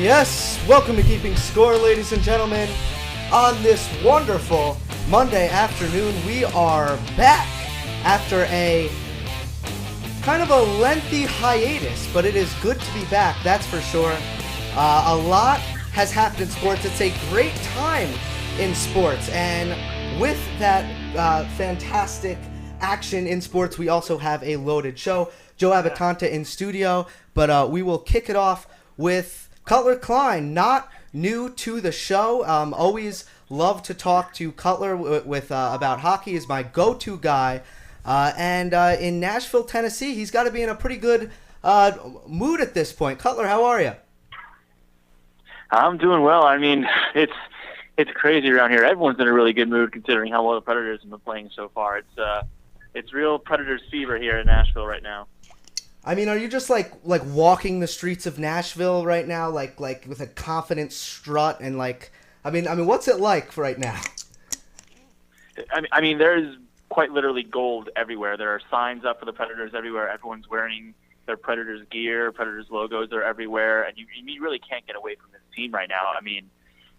Yes, welcome to Keeping Score, ladies and gentlemen. On this wonderful Monday afternoon, we are back after a kind of a lengthy hiatus, but it is good to be back, that's for sure. A lot has happened in sports. It's a great time in sports, and with that fantastic action in sports, we also have a loaded show. Joe Abitante in studio, but we will kick it off with Cutler Klein, not new to the show. Always love to talk to Cutler with about hockey. Is my go-to guy. And in Nashville, Tennessee, he's got to be in a pretty good mood at this point. Cutler, how are you? I'm doing well. I mean, it's crazy around here. Everyone's in a really good mood considering how well the Predators have been playing so far. It's real Predators fever here in Nashville right now. I mean, are you just like walking the streets of Nashville right now, like with a confident strut and I mean, what's it like right now? I mean, there's quite literally gold everywhere. There are signs up for the Predators everywhere. Everyone's wearing their Predators gear. Predators logos are everywhere, and you really can't get away from this team right now. I mean,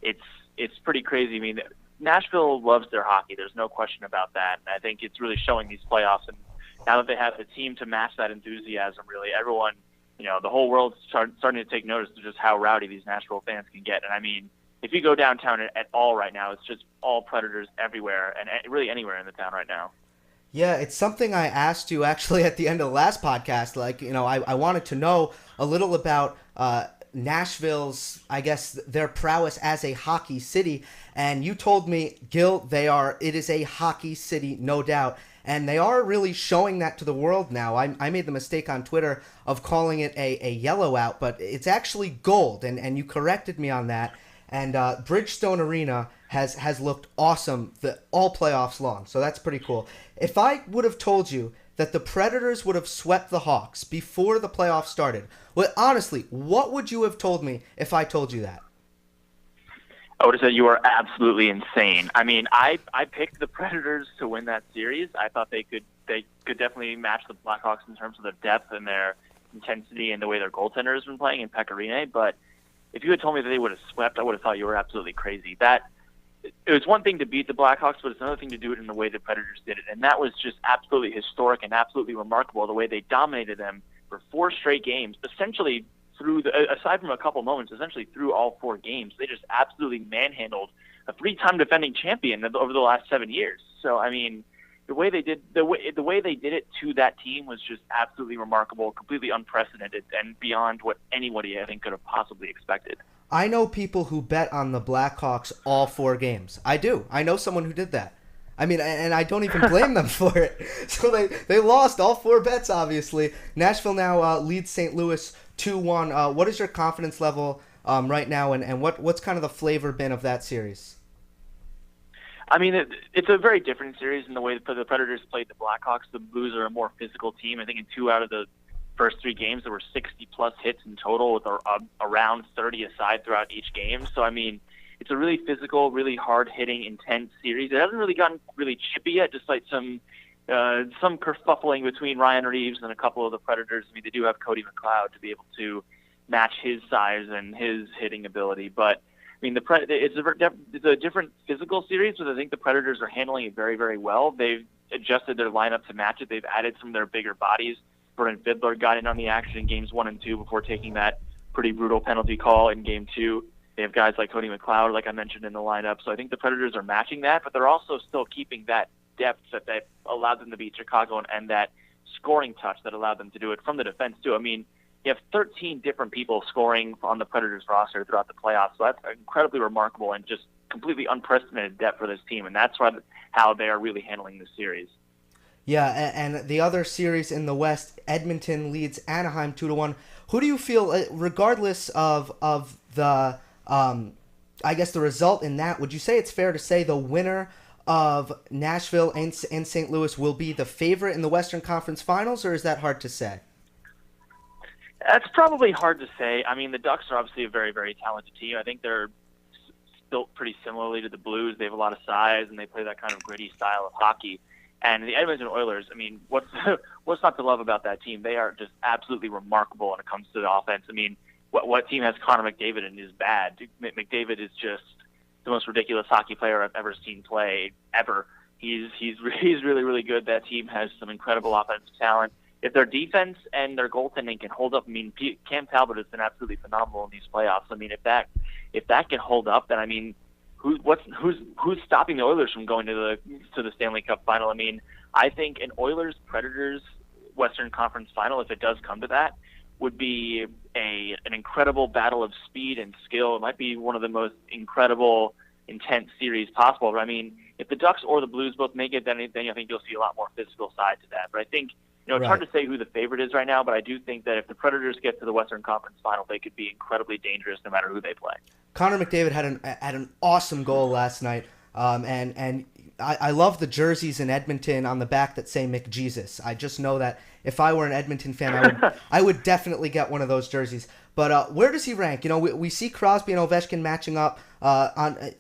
it's pretty crazy. I mean, Nashville loves their hockey. There's no question about that. And I think it's really showing these playoffs. And now that they have the team to match that enthusiasm, really, everyone, the whole world's starting to take notice of just how rowdy these Nashville fans can get. And I mean, if you go downtown at all right now, it's just all Predators everywhere and really anywhere in the town right now. Yeah, it's something I asked you actually at the end of the last podcast. I wanted to know a little about Nashville's, I guess, their prowess as a hockey city. And you told me, Gill, it is a hockey city, no doubt. And they are really showing that to the world now. I made the mistake on Twitter of calling it a yellow out, but it's actually gold, and you corrected me on that. And Bridgestone Arena has looked awesome all playoffs long, so that's pretty cool. If I would have told you that the Predators would have swept the Hawks before the playoffs started, well, honestly, what would you have told me if I told you that? I would have said you are absolutely insane. I mean, I picked the Predators to win that series. I thought they could definitely match the Blackhawks in terms of their depth and their intensity and the way their goaltender has been playing in Pecorine. But if you had told me that they would have swept, I would have thought you were absolutely crazy. It was one thing to beat the Blackhawks, but it's another thing to do it in the way the Predators did it. And that was just absolutely historic and absolutely remarkable, the way they dominated them for 4 straight games, essentially aside from a couple moments, essentially through all 4 games. They just absolutely manhandled a 3-time defending champion over the last 7 years. So, I mean, the way they did it to that team was just absolutely remarkable, completely unprecedented, and beyond what anybody, I think, could have possibly expected. I know people who bet on the Blackhawks all 4 games. I do. I know someone who did that. I mean, and I don't even blame them for it. So they lost all 4 bets, obviously. Nashville now leads St. Louis 2-1. What is your confidence level right now, and what's kind of the flavor been of that series? I mean, it's a very different series in the way that the Predators played the Blackhawks. The Blues are a more physical team. I think in 2 out of the first 3 games, there were 60-plus hits in total with around 30 aside throughout each game. So, I mean, it's a really physical, really hard-hitting, intense series. It hasn't really gotten really chippy yet, despite some kerfuffling between Ryan Reeves and a couple of the Predators. I mean, they do have Cody McLeod to be able to match his size and his hitting ability. But, I mean, it's a different physical series, but I think the Predators are handling it very, very well. They've adjusted their lineup to match it. They've added some of their bigger bodies. Vernon Fiddler got in on the action in games 1 and 2 before taking that pretty brutal penalty call in game 2. They have guys like Cody McLeod, like I mentioned, in the lineup. So I think the Predators are matching that, but they're also still keeping that depth that allowed them to beat Chicago and that scoring touch that allowed them to do it from the defense, too. I mean, you have 13 different people scoring on the Predators roster throughout the playoffs, so that's incredibly remarkable and just completely unprecedented depth for this team, and that's how they are really handling this series. Yeah, and the other series in the West, Edmonton leads Anaheim 2-1. Who do you feel, regardless of the, I guess the result in that, would you say it's fair to say the winner of Nashville and St. Louis will be the favorite in the Western Conference Finals, or is that hard to say? That's probably hard to say. I mean, the Ducks are obviously a very, very talented team. I think they're built pretty similarly to the Blues. They have a lot of size, and they play that kind of gritty style of hockey. And the Edmonton Oilers, I mean, what's not to love about that team? They are just absolutely remarkable when it comes to the offense. I mean, what team has Connor McDavid and is bad. McDavid is just the most ridiculous hockey player I've ever seen play ever. He's really, really good. That team has some incredible offensive talent. If their defense and their goaltending can hold up, I mean, Cam Talbot has been absolutely phenomenal in these playoffs. I mean, if that can hold up, then I mean, who's stopping the Oilers from going to the Stanley Cup final? I mean, I think an Oilers Predators Western Conference final, if it does come to that, would be an incredible battle of speed and skill. It might be one of the most incredible, intense series possible. But I mean, if the Ducks or the Blues both make it, then I think you'll see a lot more physical side to that. But I think, it's hard to say who the favorite is right now, but I do think that if the Predators get to the Western Conference final, they could be incredibly dangerous no matter who they play. Connor McDavid had an awesome goal last night, and I love the jerseys in Edmonton on the back that say McJesus. I just know that if I were an Edmonton fan, I would definitely get one of those jerseys. But where does he rank? We see Crosby and Ovechkin matching up on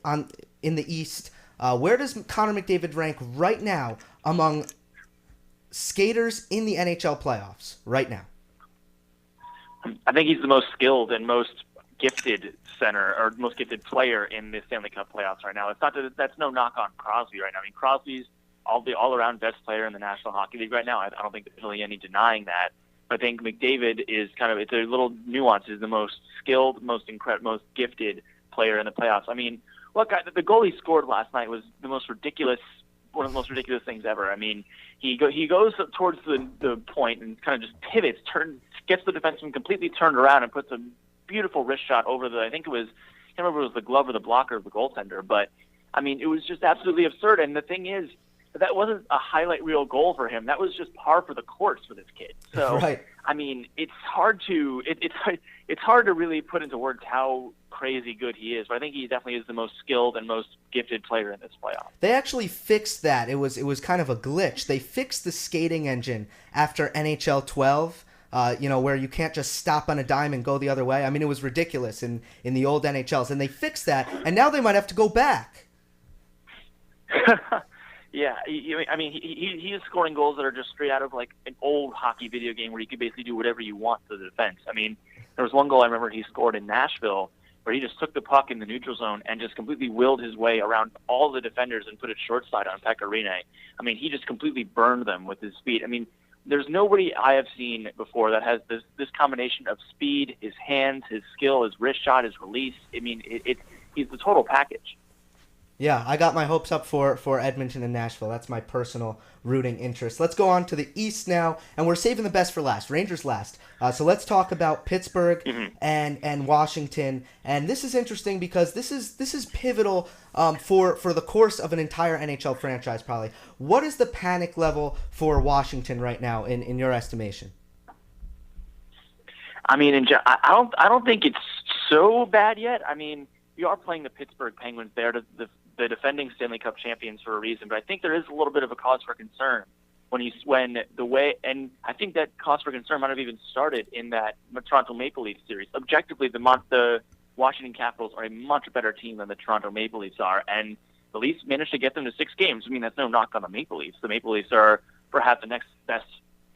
in the East. Where does Connor McDavid rank right now among skaters in the NHL playoffs right now? I think he's the most skilled and most gifted center or most gifted player in the Stanley Cup playoffs right now. It's not that's no knock on Crosby right now. I mean, Crosby's the all-around best player in the National Hockey League right now. I don't think there's really any denying that. But I think McDavid is it's a little nuance, is the most skilled, most gifted player in the playoffs. I mean, look, the goal he scored last night was one of the most ridiculous things ever. I mean, he goes towards the point and kind of just pivots, gets the defenseman completely turned around and puts a beautiful wrist shot over I can't remember if it was the glove or the blocker of the goaltender, but I mean, it was just absolutely absurd. And the thing is, that wasn't a highlight reel goal for him. That was just par for the course for this kid. So, right. I mean, it's hard to really put into words how crazy good he is. But I think he definitely is the most skilled and most gifted player in this playoff. They actually fixed that. It was kind of a glitch. They fixed the skating engine after NHL 12. Where you can't just stop on a dime and go the other way. I mean, it was ridiculous in the old NHLs, and they fixed that, and now they might have to go back. Yeah, I mean, he is scoring goals that are just straight out of like an old hockey video game where you could basically do whatever you want to the defense. I mean, there was one goal I remember he scored in Nashville where he just took the puck in the neutral zone and just completely willed his way around all the defenders and put it short side on Pekka Rinne. I mean, he just completely burned them with his speed. I mean, there's nobody I have seen before that has this combination of speed, his hands, his skill, his wrist shot, his release. I mean, he's the total package. Yeah, I got my hopes up for Edmonton and Nashville. That's my personal rooting interest. Let's go on to the East now, and we're saving the best for last. Rangers last. So let's talk about Pittsburgh and Washington. And this is interesting because this is pivotal for the course of an entire NHL franchise, probably. What is the panic level for Washington right now, in your estimation? I mean, I don't think it's so bad yet. I mean, we are playing the Pittsburgh Penguins there, the defending Stanley Cup champions, for a reason. But I think there is a little bit of a cause for concern and I think that cause for concern might have even started in that Toronto Maple Leafs series. Objectively, the Washington Capitals are a much better team than the Toronto Maple Leafs are, and the Leafs managed to get them to 6 games. I mean, that's no knock on the Maple Leafs. The Maple Leafs are perhaps the next best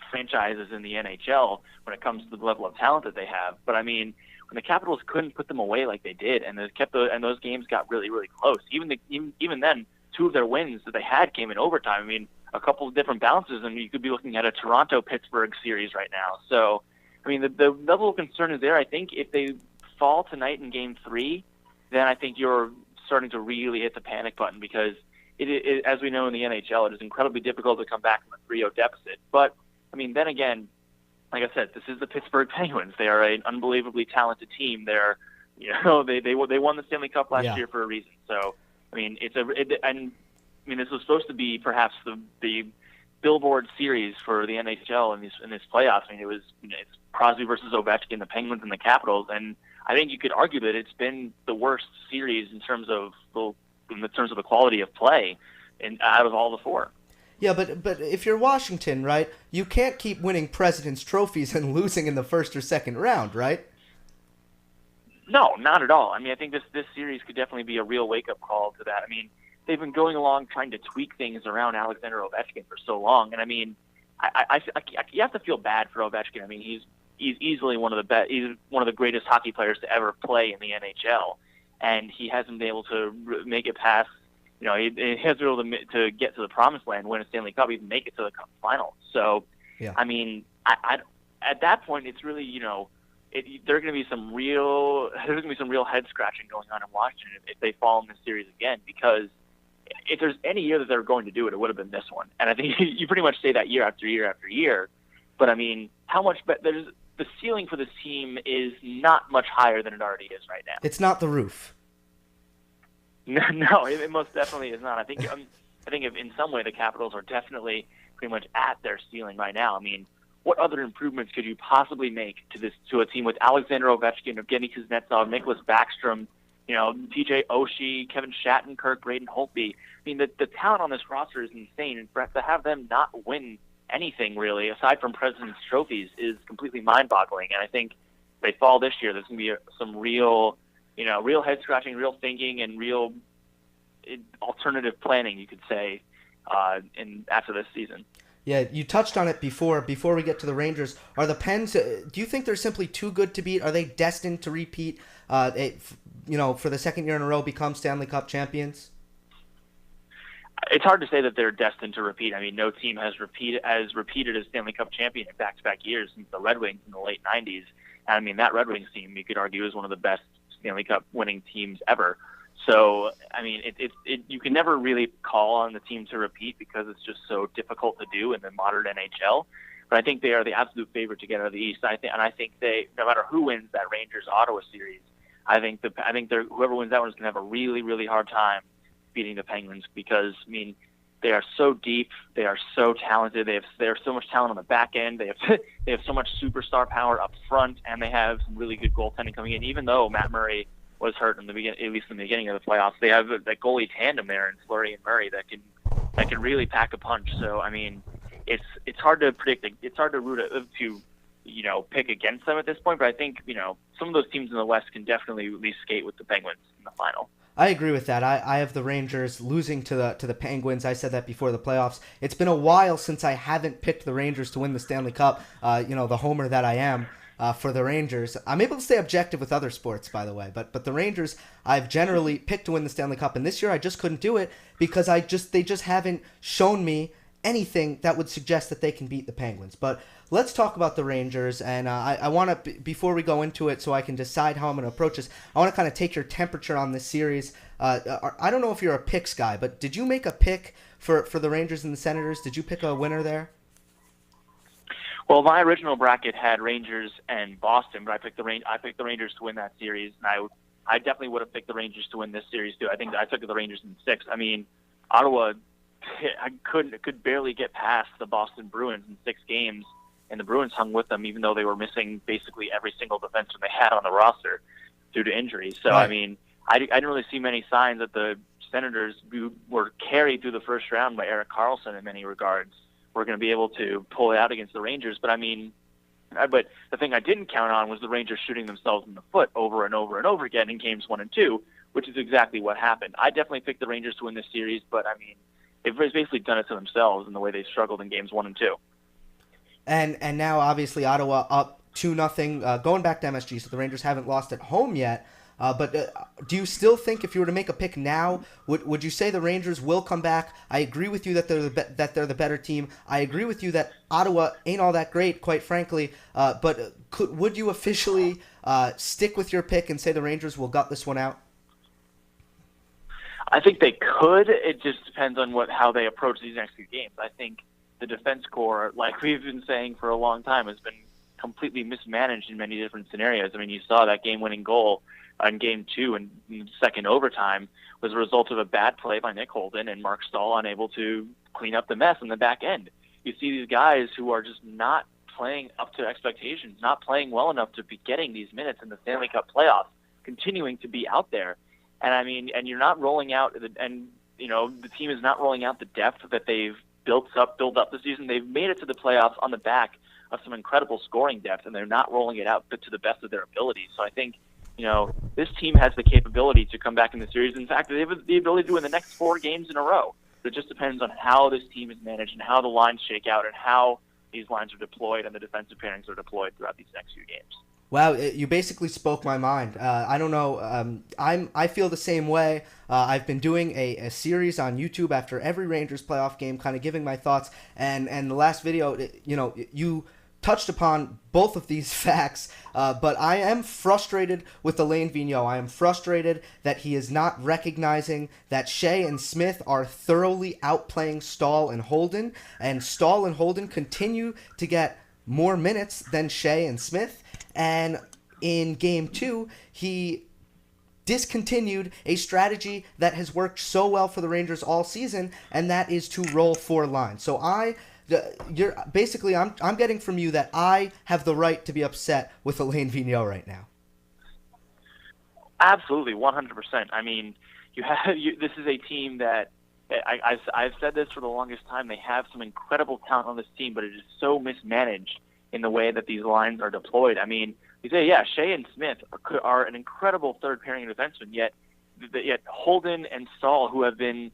franchises in the NHL when it comes to the level of talent that they have. But I mean, when the Capitals couldn't put them away like they did, and those games got really, really close. Even then, 2 of their wins that they had came in overtime. I mean, a couple of different bounces, and you could be looking at a Toronto-Pittsburgh series right now. So, I mean, the level of concern is there. I think if they fall tonight in Game 3, then I think you're starting to really hit the panic button, because it as we know in the NHL, it is incredibly difficult to come back from a 3-0 deficit. But, I mean, then again, like I said, this is the Pittsburgh Penguins. They are an unbelievably talented team. They won the Stanley Cup last year for a reason. So, I mean, this was supposed to be perhaps the billboard series for the NHL in this playoffs. I mean, it's Crosby versus Ovechkin, the Penguins and the Capitals, and I think you could argue that it's been the worst series in terms of the quality of play, and out of all the 4. Yeah, but if you're Washington, right, you can't keep winning President's trophies and losing in the first or second round, right? No, not at all. I mean, I think this series could definitely be a real wake-up call to that. I mean, they've been going along trying to tweak things around Alexander Ovechkin for so long, and I mean, you have to feel bad for Ovechkin. I mean, he's he's easily one of the best. He's one of the greatest hockey players to ever play in the NHL, and he hasn't been able to make it past. He hasn't been able to get to the promised land, win a Stanley Cup, even make it to the Cup final. So, yeah. I mean, I at that point, it's really there's going to be some real head scratching going on in Washington if they fall in this series again, because if there's any year that they're going to do it, it would have been this one. And I think you pretty much say that year after year after year. But I mean, how much there's the ceiling for this team is not much higher than it already is right now. It's not the roof. No, it most definitely is not. I think if in some way the Capitals are definitely pretty much at their ceiling right now. I mean, what other improvements could you possibly make to a team with Alexander Ovechkin, Evgeny Kuznetsov, Nicholas Backstrom, TJ Oshie, Kevin Shattenkirk, Braden Holtby? I mean, the talent on this roster is insane, and to have them not win anything really aside from President's trophies is completely mind-boggling. And I think if they fall this year, there's going to be some real head scratching, real thinking, and real alternative planning, you could say, after this season. Yeah, you touched on it before we get to the Rangers. Are the Pens, do you think they're simply too good to beat? Are they destined to repeat, for the second year in a row, become Stanley Cup champions? It's hard to say that they're destined to repeat. I mean, no team has repeated as Stanley Cup champion in back-to-back years since the Red Wings in the late 90s. And I mean, that Red Wings team, you could argue, is one of the best Stanley Cup winning teams ever. So, I mean, you can never really call on the team to repeat because it's just so difficult to do in the modern NHL. But I think they are the absolute favorite to get out of the East. I think they, no matter who wins that Rangers-Ottawa series, I think whoever wins that one is going to have a really, really hard time beating the Penguins because, I mean, they are so deep, they are so talented, they have so much talent on the back end, they have so much superstar power up front, and they have some really good goaltending coming in. Even though Matt Murray was hurt at least in the beginning of the playoffs, they have that goalie tandem there in Fleury and Murray that can really pack a punch. So I mean, it's hard to predict. It's hard to pick against them at this point. But I think some of those teams in the West can definitely at least skate with the Penguins in the final. I agree with that. I have the Rangers losing to the Penguins. I said that before the playoffs. It's been a while since I haven't picked the Rangers to win the Stanley Cup. The homer that I am for the Rangers. I'm able to stay objective with other sports, by the way. But the Rangers, I've generally picked to win the Stanley Cup, and this year I just couldn't do it because they just haven't shown me anything that would suggest that they can beat the Penguins. But let's talk about the Rangers, and I want to, before we go into it so I can decide how I'm going to approach this, I want to kind of take your temperature on this series. I don't know if you're a picks guy, but did you make a pick for the Rangers and the Senators? Did you pick a winner there? Well, my original bracket had Rangers and Boston, but I picked the Rangers to win that series, and I definitely would have picked the Rangers to win this series too. I think I took the Rangers in 6. I mean, Ottawa, I could barely get past the Boston Bruins in 6 games, and the Bruins hung with them even though they were missing basically every single defenseman they had on the roster due to injuries. So, right. I mean, I didn't really see many signs that the Senators, who were carried through the first round by Erik Karlsson in many regards, were going to be able to pull it out against the Rangers. But I mean, but the thing I didn't count on was the Rangers shooting themselves in the foot over and over and over again in games 1 and 2, which is exactly what happened. I definitely picked the Rangers to win this series, but I mean, they've basically done it to themselves in the way they struggled in games 1 and 2. And now obviously Ottawa up 2-0, going back to MSG, so the Rangers haven't lost at home yet. But do you still think, if you were to make a pick now, would you say the Rangers will come back? I agree with you that they're the better team. I agree with you that Ottawa ain't all that great, quite frankly. But would you officially stick with your pick and say the Rangers will gut this one out? I think they could. It just depends on how they approach these next few games. I think the defense core, like we've been saying for a long time, has been completely mismanaged in many different scenarios. I mean, you saw that game-winning goal in Game 2 and second overtime was a result of a bad play by Nick Holden and Mark Stahl unable to clean up the mess in the back end. You see these guys who are just not playing up to expectations, not playing well enough to be getting these minutes in the Stanley Cup playoffs, continuing to be out there. And I mean, and you're not rolling out, and the team is not rolling out the depth that they've built up this season. They've made it to the playoffs on the back of some incredible scoring depth, and they're not rolling it out to the best of their ability. So I think, this team has the capability to come back in the series. In fact, they have the ability to do in the next 4 games in a row. It just depends on how this team is managed and how the lines shake out and how these lines are deployed and the defensive pairings are deployed throughout these next few games. Wow, you basically spoke my mind. I don't know. I feel the same way. I've been doing a series on YouTube after every Rangers playoff game, kind of giving my thoughts. And the last video, you touched upon both of these facts. But I am frustrated with Alain Vigneault. I am frustrated that he is not recognizing that Shea and Smith are thoroughly outplaying Stahl and Holden. And Stahl and Holden continue to get more minutes than Shea and Smith. And in Game 2, he discontinued a strategy that has worked so well for the Rangers all season, and that is to roll 4 lines. So I'm getting from you that I have the right to be upset with Alain Vigneault right now. Absolutely, 100%. I mean, this is a team that I've said this for the longest time. They have some incredible talent on this team, but it is so mismanaged in the way that these lines are deployed. I mean, you say, yeah, Shea and Smith are an incredible third pairing defenseman, yet Holden and Stahl, who have been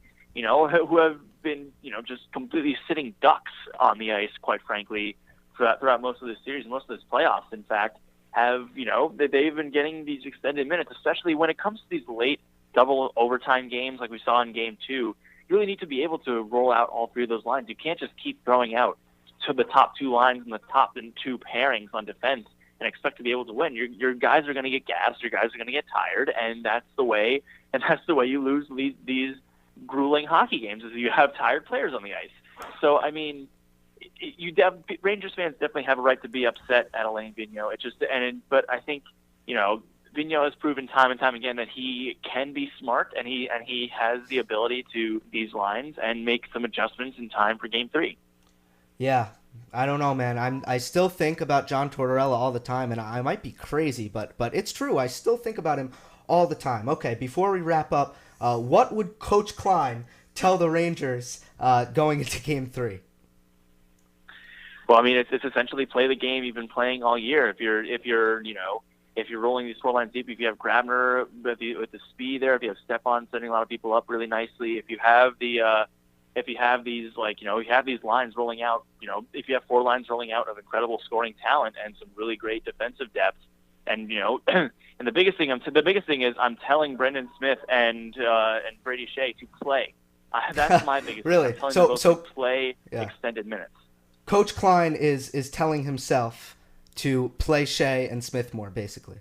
just completely sitting ducks on the ice, quite frankly, throughout most of this series and most of this playoffs, in fact, they've been getting these extended minutes, especially when it comes to these late double overtime games like we saw in Game 2. You really need to be able to roll out all 3 of those lines. You can't just keep throwing out to the top 2 lines and the top 2 pairings on defense and expect to be able to win. Your guys are going to get gassed. Your guys are going to get tired, and that's the way you lose these grueling hockey games, is you have tired players on the ice. So, I mean, Rangers fans definitely have a right to be upset at Alain Vigneault. But I think, Vigneault has proven time and time again that he can be smart, and he has the ability to these lines and make some adjustments in time for Game 3. Yeah, I don't know, man. I still think about John Tortorella all the time, and I might be crazy, but it's true. I still think about him all the time. Okay, before we wrap up, what would Coach Klein tell the Rangers going into Game 3? Well, I mean, it's essentially play the game you've been playing all year. If you're rolling these 4 lines deep, if you have Grabner with the speed there, if you have Stepan setting a lot of people up really nicely, if you have these lines rolling out, if you have 4 lines rolling out of incredible scoring talent and some really great defensive depth, and and the biggest thing is I'm telling Brendan Smith and Brady Shea to play. That's my biggest really? thing. I'm telling them both to play extended minutes. Coach Klein is telling himself to play Shea and Smith more, basically.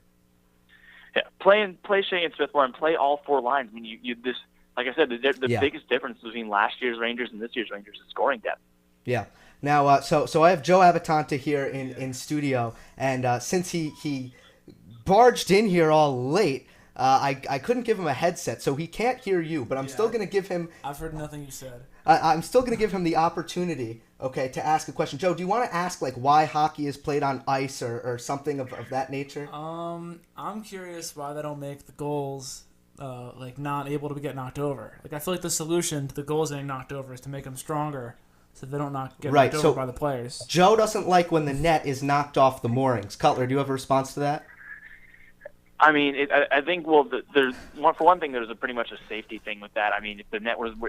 Yeah, play Shea and Smith more and play all 4 lines. I mean, like I said, the biggest difference between last year's Rangers and this year's Rangers is scoring depth. Yeah. Now, so I have Joe Abitante here in studio, and since he barged in here all late, I couldn't give him a headset, so he can't hear you. But I'm still going to give him. I've heard nothing you said. I'm still going to give him the opportunity, okay, to ask a question. Joe, do you want to ask why hockey is played on ice or something of that nature? I'm curious why they don't make the goals not able to get knocked over. I feel like the solution to the goals getting knocked over is to make them stronger so they don't get knocked over by the players. Joe doesn't like when the net is knocked off the moorings. Cutler, do you have a response to that? I mean, I think, there's for one thing, there's pretty much a safety thing with that. I mean, if the net with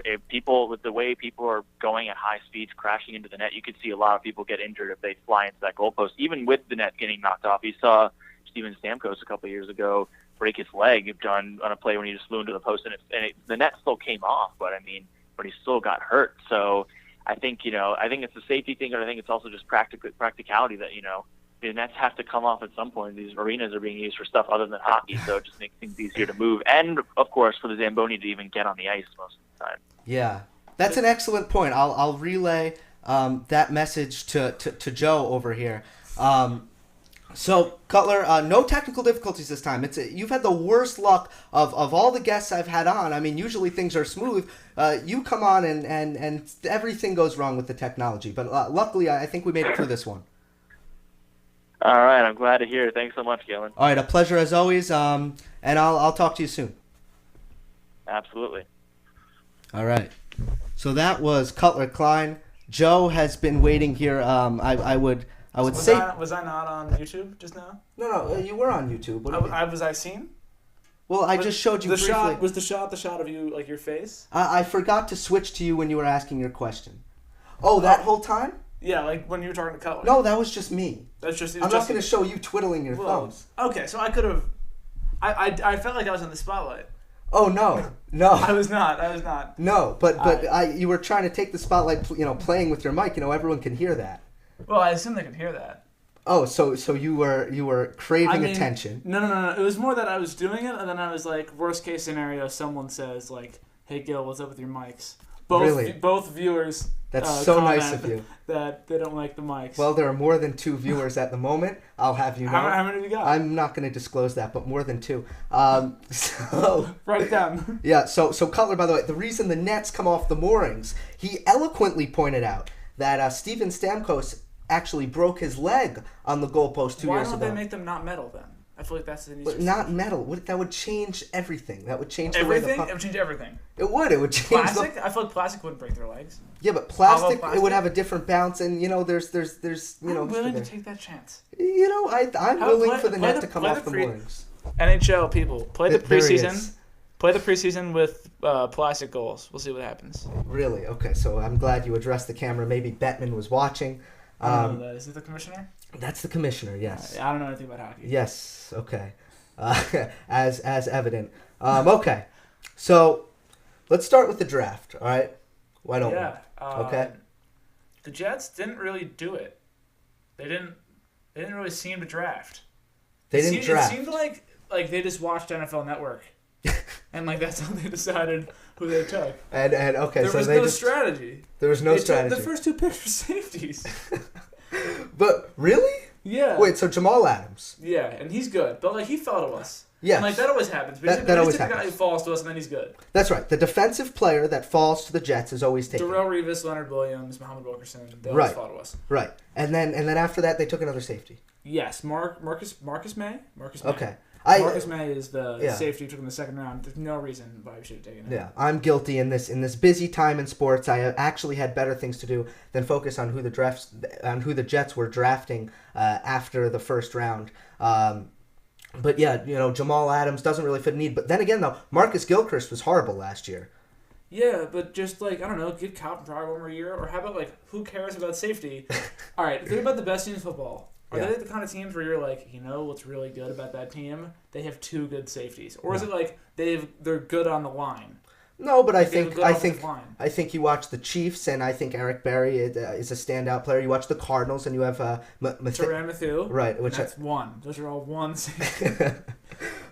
the way people are going at high speeds, crashing into the net, you could see a lot of people get injured if they fly into that goalpost. Even with the net getting knocked off, you saw Steven Stamkos a couple of years ago break his leg on a play when he just flew into the post, and the net still came off, but he still got hurt. So I think it's a safety thing, and I think it's also just practicality that the nets have to come off at some point. These arenas are being used for stuff other than hockey, so it just makes things easier to move, and of course for the Zamboni to even get on the ice most of the time. Yeah, that's an excellent point. I'll relay that message to Joe over here. So, Cutler, no technical difficulties this time. You've had the worst luck of all the guests I've had on. I mean, usually things are smooth. You come on and everything goes wrong with the technology. But luckily, I think we made it through this one. All right, I'm glad to hear it. Thanks so much, Gillen. All right, a pleasure as always, and I'll talk to you soon. Absolutely. All right. So that was Cutler Klein. Joe has been waiting here. I would say. Was I not on YouTube just now? No, you were on YouTube. Was I seen? Well, I just showed you briefly. Was the shot of you, your face? I forgot to switch to you when you were asking your question. Oh, that whole time? Yeah, like when you were talking to Cutler. No, that was just me. That's just. I'm not going to show you twiddling your thumbs. Okay, so I could have. I felt like I was in the spotlight. Oh no. I was not. No, but you were trying to take the spotlight, playing with your mic. Everyone can hear that. Well, I assume they could hear that. Oh, so you were craving attention. No. It was more that I was doing it, and then I was like, worst case scenario, someone says like, "Hey, Gill, what's up with your mics?" Both viewers. That's so nice of you. That they don't like the mics. Well, there are more than 2 viewers at the moment. I'll have you know. How many do we got? I'm not going to disclose that, but more than 2. So write it down. Yeah. So Cutler, by the way, the reason the nets come off the moorings, he eloquently pointed out that Steven Stamkos actually broke his leg on the goalpost 2 years ago. Why don't they make them not metal then? I feel like that's the But not metal. That would change everything. That would change everything. The way it would change everything. It would. It would change. Plastic. I feel like plastic wouldn't break their legs. Yeah, but plastic, it would have a different bounce, and there's I'm willing to take that chance. I'm willing for the net to come off the moorings. NHL people, play the preseason. Play the preseason with plastic goals. We'll see what happens. Really? Okay. So I'm glad you addressed the camera. Maybe Bettman was watching. I don't know that. Is it the commissioner? That's the commissioner. Yes. I don't know anything about hockey. Yes. Okay. As evident. Okay. So let's start with the draft. All right. Why don't we? Okay. The Jets didn't really do it. They didn't really seem to draft. They didn't draft. It seemed like they just watched NFL Network, and like that's how they decided who they took. And okay, there was no strategy. There was no strategy. The first 2 picks were safeties. But really? Yeah. Wait, so Jamal Adams? Yeah, and he's good, but he fell to us. Yeah. And that always happens. That always happens. The guy who falls to us, and then he's good. That's right. The defensive player that falls to the Jets is always taken. Darrelle Revis, Leonard Williams, Muhammad Wilkerson, they always fall to us. Right. And then after that, they took another safety. Yes, Marcus May. Okay. Marcus May is the safety who took in the second round. There's no reason why we should have taken him. Yeah, I'm guilty in this busy time in sports. I actually had better things to do than focus on who the Jets were drafting after the first round. But yeah, Jamal Adams doesn't really fit a need. But then again, though, Marcus Gilchrist was horrible last year. Yeah, but just I don't know, give Calvin Pryor 1 more year, or how about who cares about safety? All right, think about the best teams in football. Are they the kind of teams where you're what's really good about that team? They have 2 good safeties, or is it they're good on the line? No, but I think you watch the Chiefs, and I think Eric Berry is a standout player. You watch the Cardinals, and you have Tyrann Mathieu. Right, that's 1. Those are all 1 safety.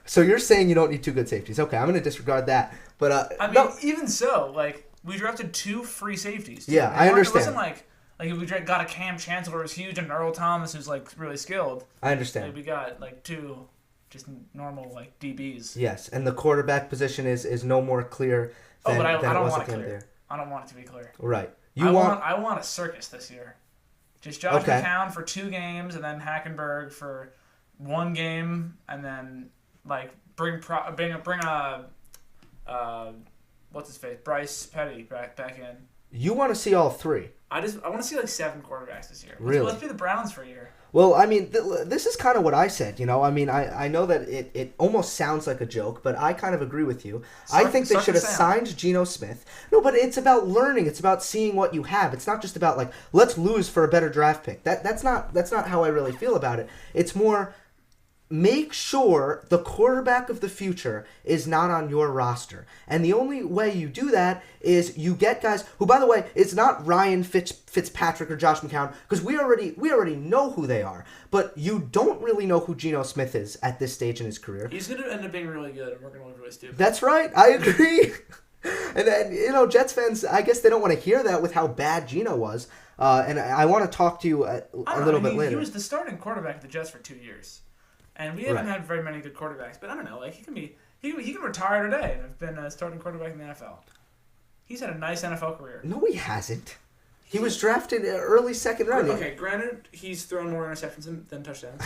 So you're saying you don't need 2 good safeties? Okay, I'm going to disregard that. But even so, we drafted 2 free safeties. Yeah, I understand. It wasn't if we got a Cam Chancellor who's huge and Earl Thomas who's really skilled. I understand. We got 2 just normal DBs. Yes, and the quarterback position is no more clear than, I than don't it was want at it the end clear. there. I don't want it to be clear. Right. I want a circus this year. Just Josh McCown for 2 games, and then Hackenberg for 1 game, and then bring what's his face, Bryce Petty back in. You want to see all 3? I want to see 7 quarterbacks this year. Really? Let's be the Browns for a year. Well, I mean, this is kind of what I said, I mean, I know that it almost sounds like a joke, but I kind of agree with you. I think they should have signed Geno Smith. No, but it's about learning. It's about seeing what you have. It's not just about, let's lose for a better draft pick. That's not how I really feel about it. It's more, make sure the quarterback of the future is not on your roster. And the only way you do that is you get guys who, by the way, it's not Ryan Fitzpatrick or Josh McCown, because we already know who they are. But you don't really know who Geno Smith is at this stage in his career. He's going to end up being really good, and we're going to look really stupid. That's right. I agree. And then, Jets fans, I guess they don't want to hear that with how bad Geno was. And I want to talk to you a little bit later. He was the starting quarterback of the Jets for 2 years. And we haven't had very many good quarterbacks, but I don't know. He can retire today and have been a starting quarterback in the NFL. He's had a nice NFL career. No, he hasn't. He was drafted early 2nd round. Okay, granted, he's thrown more interceptions than touchdowns.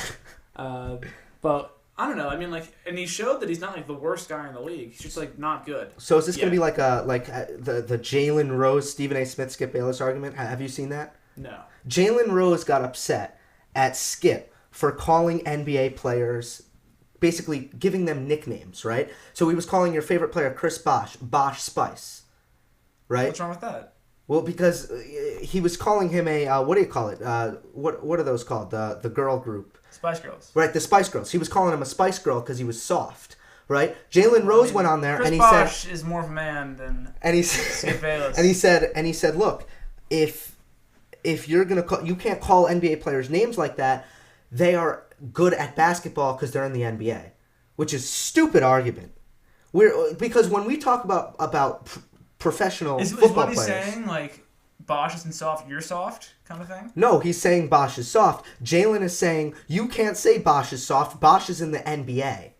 But I don't know. I mean, and he showed that he's not the worst guy in the league. He's just not good. So is this going to be the Jalen Rose, Stephen A. Smith, Skip Bayless argument? Have you seen that? No. Jalen Rose got upset at Skip for calling NBA players, basically giving them nicknames, right? So he was calling your favorite player Chris Bosh Spice, right? What's wrong with that? Well, because he was calling him a what do you call it? What are those called? The girl group. Spice Girls. Right, the Spice Girls. He was calling him a Spice Girl because he was soft. Right. Jalen Rose went on there Chris and he Bosh said, is more of a man than and he Skip Bayless. and he said, look, if you're gonna call, you can't call NBA players names like that. They are good at basketball because they're in the NBA, which is stupid argument. Because when we talk about professional football is what he's players, saying like Bosh isn't soft, you're soft kind of thing? No, he's saying Bosh is soft. Jalen is saying you can't say Bosh is soft. Bosh is in the NBA.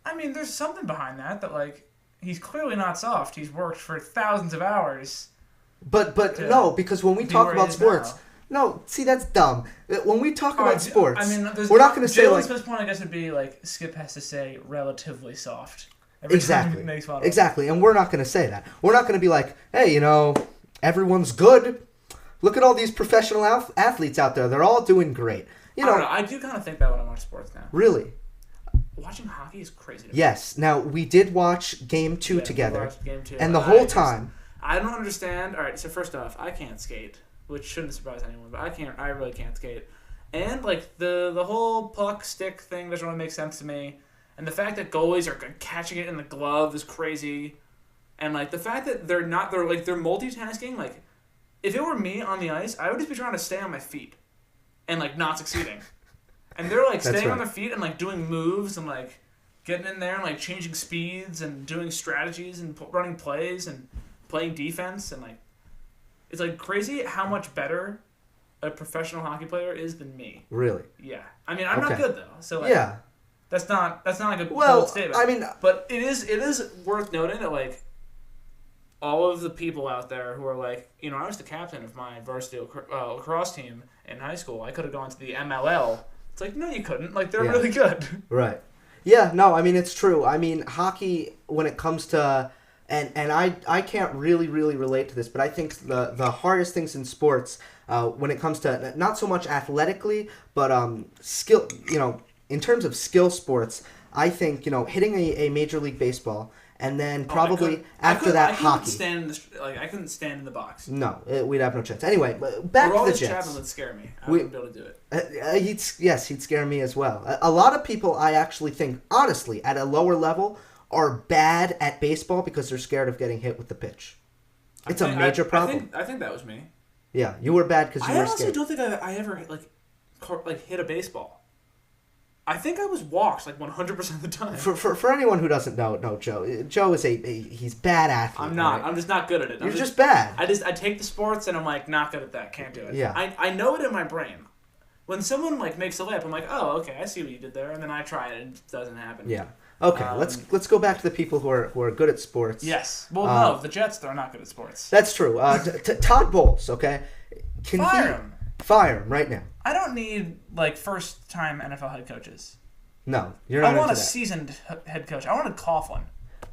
I mean, there's something behind that like he's clearly not soft. He's worked for thousands of hours. But no, because when we talk about sports. Now. No, see, that's dumb. When we talk about sports, I mean, we're not going to say Jalen's like... first point, I guess, would be like Skip has to say relatively soft. Exactly, and we're not going to say that. We're not going to be like, hey, everyone's good. Look at all these professional athletes out there. They're all doing great. I don't know. I do kind of think that when I watch sports now. Really? Watching hockey is crazy to me. Yes. Now, we did watch Game 2 together. We watched Game 2. And the whole time... I don't understand. All right, so first off, I can't skate, which shouldn't surprise anyone, but I really can't skate. And, like, the whole puck stick thing doesn't really make sense to me. And the fact that goalies are catching it in the glove is crazy. And, like, the fact that they're multitasking, like, if it were me on the ice, I would just be trying to stay on my feet and, like, not succeeding. And they're, like, staying on their feet and, like, doing moves and, like, getting in there and, like, changing speeds and doing strategies and running plays and playing defense. And, like, it's, like, crazy how much better a professional hockey player is than me. Really? Yeah. I mean, I'm not good, though. So, like, yeah. That's not like a bold statement. I mean... But it is worth noting that, like, all of the people out there who are like, I was the captain of my varsity lacrosse team in high school. I could have gone to the MLL. It's like, no, you couldn't. Like, they're really good. Right. Yeah, no, I mean, it's true. I mean, hockey, when it comes to... And I can't really relate to this, but I think the hardest things in sports, when it comes to not so much athletically, but skill, in terms of skill sports, I think, hitting a Major League Baseball... And then probably after that, hockey. I couldn't stand in the box. No, we'd have no chance. Anyway, back to the Jets. Chapman would scare me. I wouldn't be able to do it. He'd scare me as well. A lot of people, I actually think, honestly, at a lower level, are bad at baseball because they're scared of getting hit with the pitch. It's a major problem. I think that was me. Yeah, you were bad because you were scared. I honestly don't think I ever hit a baseball. I think I was walked like 100% of the time. For anyone who doesn't know Joe, Joe is he's bad athlete. I'm not. Right? I'm just not good at it. You're just bad. I take the sports and I'm like not good at that. Can't do it. Yeah. I know it in my brain. When someone like makes a lip, I'm like, oh, okay, I see what you did there, and then I try it and it doesn't happen. Yeah. Okay. Let's go back to the people who are good at sports. Yes. Well, no, the Jets they're not good at sports. That's true. Todd Bowles. Okay. Fire him. Fire him right now. I don't need like first-time NFL head coaches. No, you're not. I want a seasoned head coach. I wanted Coughlin.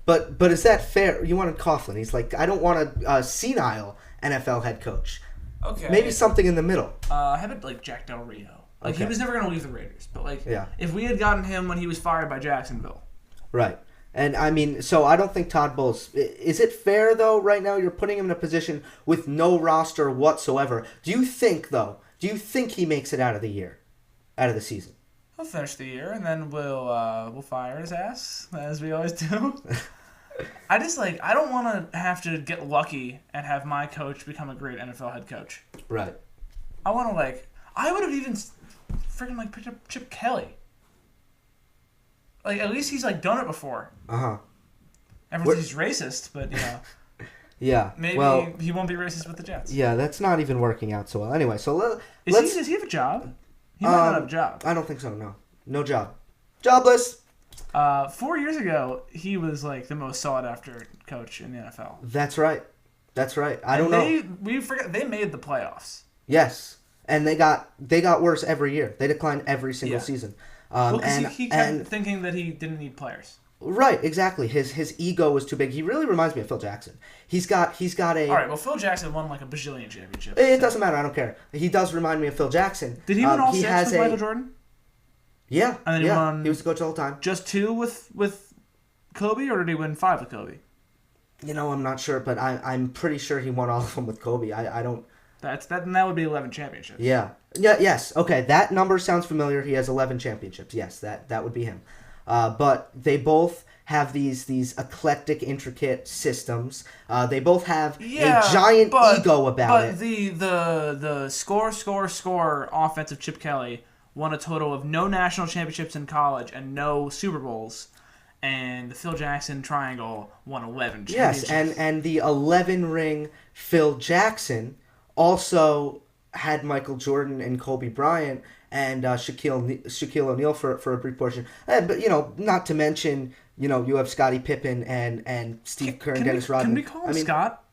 But is that fair? You wanted Coughlin. He's like, I don't want a senile NFL head coach. Okay. Maybe something in the middle. How about like Jack Del Rio? Like he was never going to leave the Raiders, but like if we had gotten him when he was fired by Jacksonville. Right. And I mean, so I don't think Todd Bowles. Is it fair though? Right now, you're putting him in a position with no roster whatsoever. Do you think he makes it out of the season? He'll finish the year, and then we'll fire his ass, as we always do. I don't want to have to get lucky and have my coach become a great NFL head coach. Right. I want to, I would have even freaking, picked up Chip Kelly. Like, at least he's, done it before. Uh-huh. Everyone thinks he's racist, but, Yeah. Maybe he won't be racist with the Jets. Yeah, that's not even working out so well. Anyway, so does he have a job? He might not have a job. I don't think so, no. No job. Jobless! 4 years ago, he was, the most sought-after coach in the NFL. That's right. I don't know. We forget they made the playoffs. Yes. And they got worse every year. They declined every single season. He kept thinking that he didn't need players. Right, exactly. His ego was too big. He really reminds me of Phil Jackson. He's got a... All right, well, Phil Jackson won a bajillion championships. It doesn't matter. I don't care. He does remind me of Phil Jackson. Did he win all 6 with Michael Jordan? Yeah. And then he won... He was the coach all the time. Just 2 with Kobe, or did he win 5 with Kobe? I'm not sure, but I'm pretty sure he won all of them with Kobe. I don't. That would be 11 championships. Yeah. Yes. Okay. That number sounds familiar. He has 11 championships. Yes. That would be him. But they both have these eclectic, intricate systems. They both have a giant ego about it. But the score offensive Chip Kelly won a total of no national championships in college and no Super Bowls. And the Phil Jackson triangle won 11 championships. Yes, and the 11-ring Phil Jackson also had Michael Jordan and Kobe Bryant and Shaquille O'Neal for a brief portion. But, not to mention, you have Scottie Pippen and Steve Kerr and Dennis Rodman. Can we call him Scott?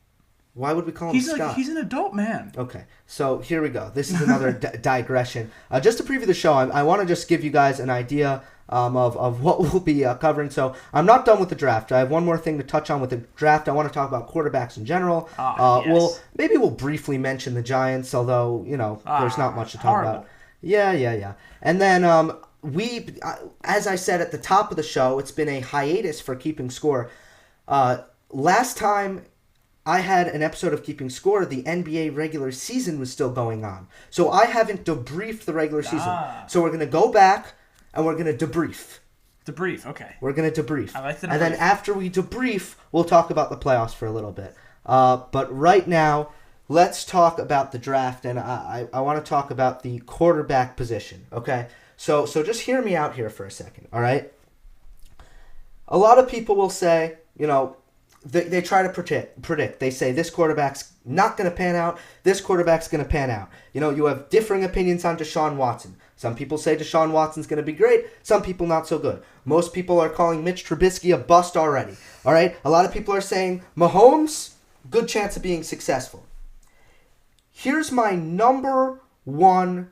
Why would we call him Scott? He's an adult man. Okay, so here we go. This is another digression. Just to preview the show, I want to just give you guys an idea of what we'll be covering. So I'm not done with the draft. I have one more thing to touch on with the draft. I want to talk about quarterbacks in general. Yes. We'll briefly mention the Giants, although there's not much to talk about. Yeah. And then as I said at the top of the show, it's been a hiatus for Keeping Score. Last time I had an episode of Keeping Score, the NBA regular season was still going on. So I haven't debriefed the regular season. So we're going to go back and we're going to debrief. Debrief, okay. We're going to debrief. I like the debrief. And then after we debrief, we'll talk about the playoffs for a little bit. But right now, let's talk about the draft, and I want to talk about the quarterback position, okay? So just hear me out here for a second, all right? A lot of people will say, they try to predict. They say this quarterback's not going to pan out. This quarterback's going to pan out. You have differing opinions on Deshaun Watson. Some people say Deshaun Watson's going to be great. Some people not so good. Most people are calling Mitch Trubisky a bust already. All right? A lot of people are saying Mahomes, good chance of being successful. Here's my number one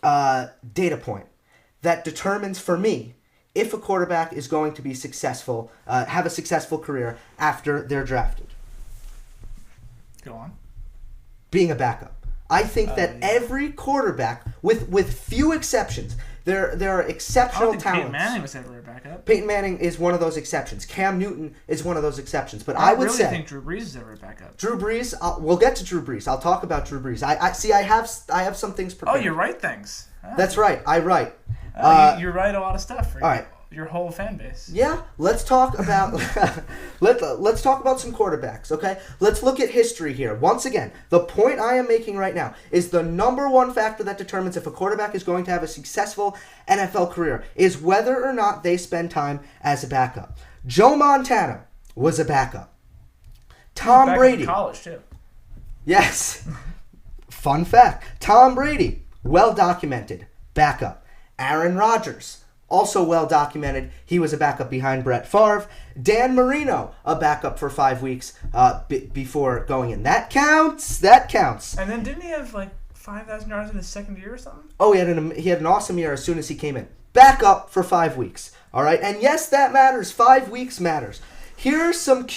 data point that determines for me if a quarterback is going to be successful, have a successful career after they're drafted. Go on. Being a backup. I think that every quarterback, with few exceptions, there are exceptional talents. Peyton Manning was ever a backup. Peyton Manning is one of those exceptions. Cam Newton is one of those exceptions. But I would really say think Drew Brees is ever a backup. Drew Brees. We'll get to Drew Brees. I'll talk about Drew Brees. I have some things prepared. Oh, you write things. That's right. I write. You write a lot of stuff for all right. Your whole fan base. Yeah, let's talk about let's talk about some quarterbacks, okay? Let's look at history here. Once again, the point I am making right now is the number one factor that determines if a quarterback is going to have a successful NFL career is whether or not they spend time as a backup. Joe Montana was a backup. Tom Brady. In college too. Yes. Fun fact. Tom Brady, well documented, backup. Aaron Rodgers, also well documented, he was a backup behind Brett Favre. Dan Marino, a backup for 5 weeks before going in. That counts. And then didn't he have like 5,000 yards in his second year or something? Oh, he had an awesome year as soon as he came in. Backup for 5 weeks. All right, and yes, that matters. 5 weeks matters. Here are some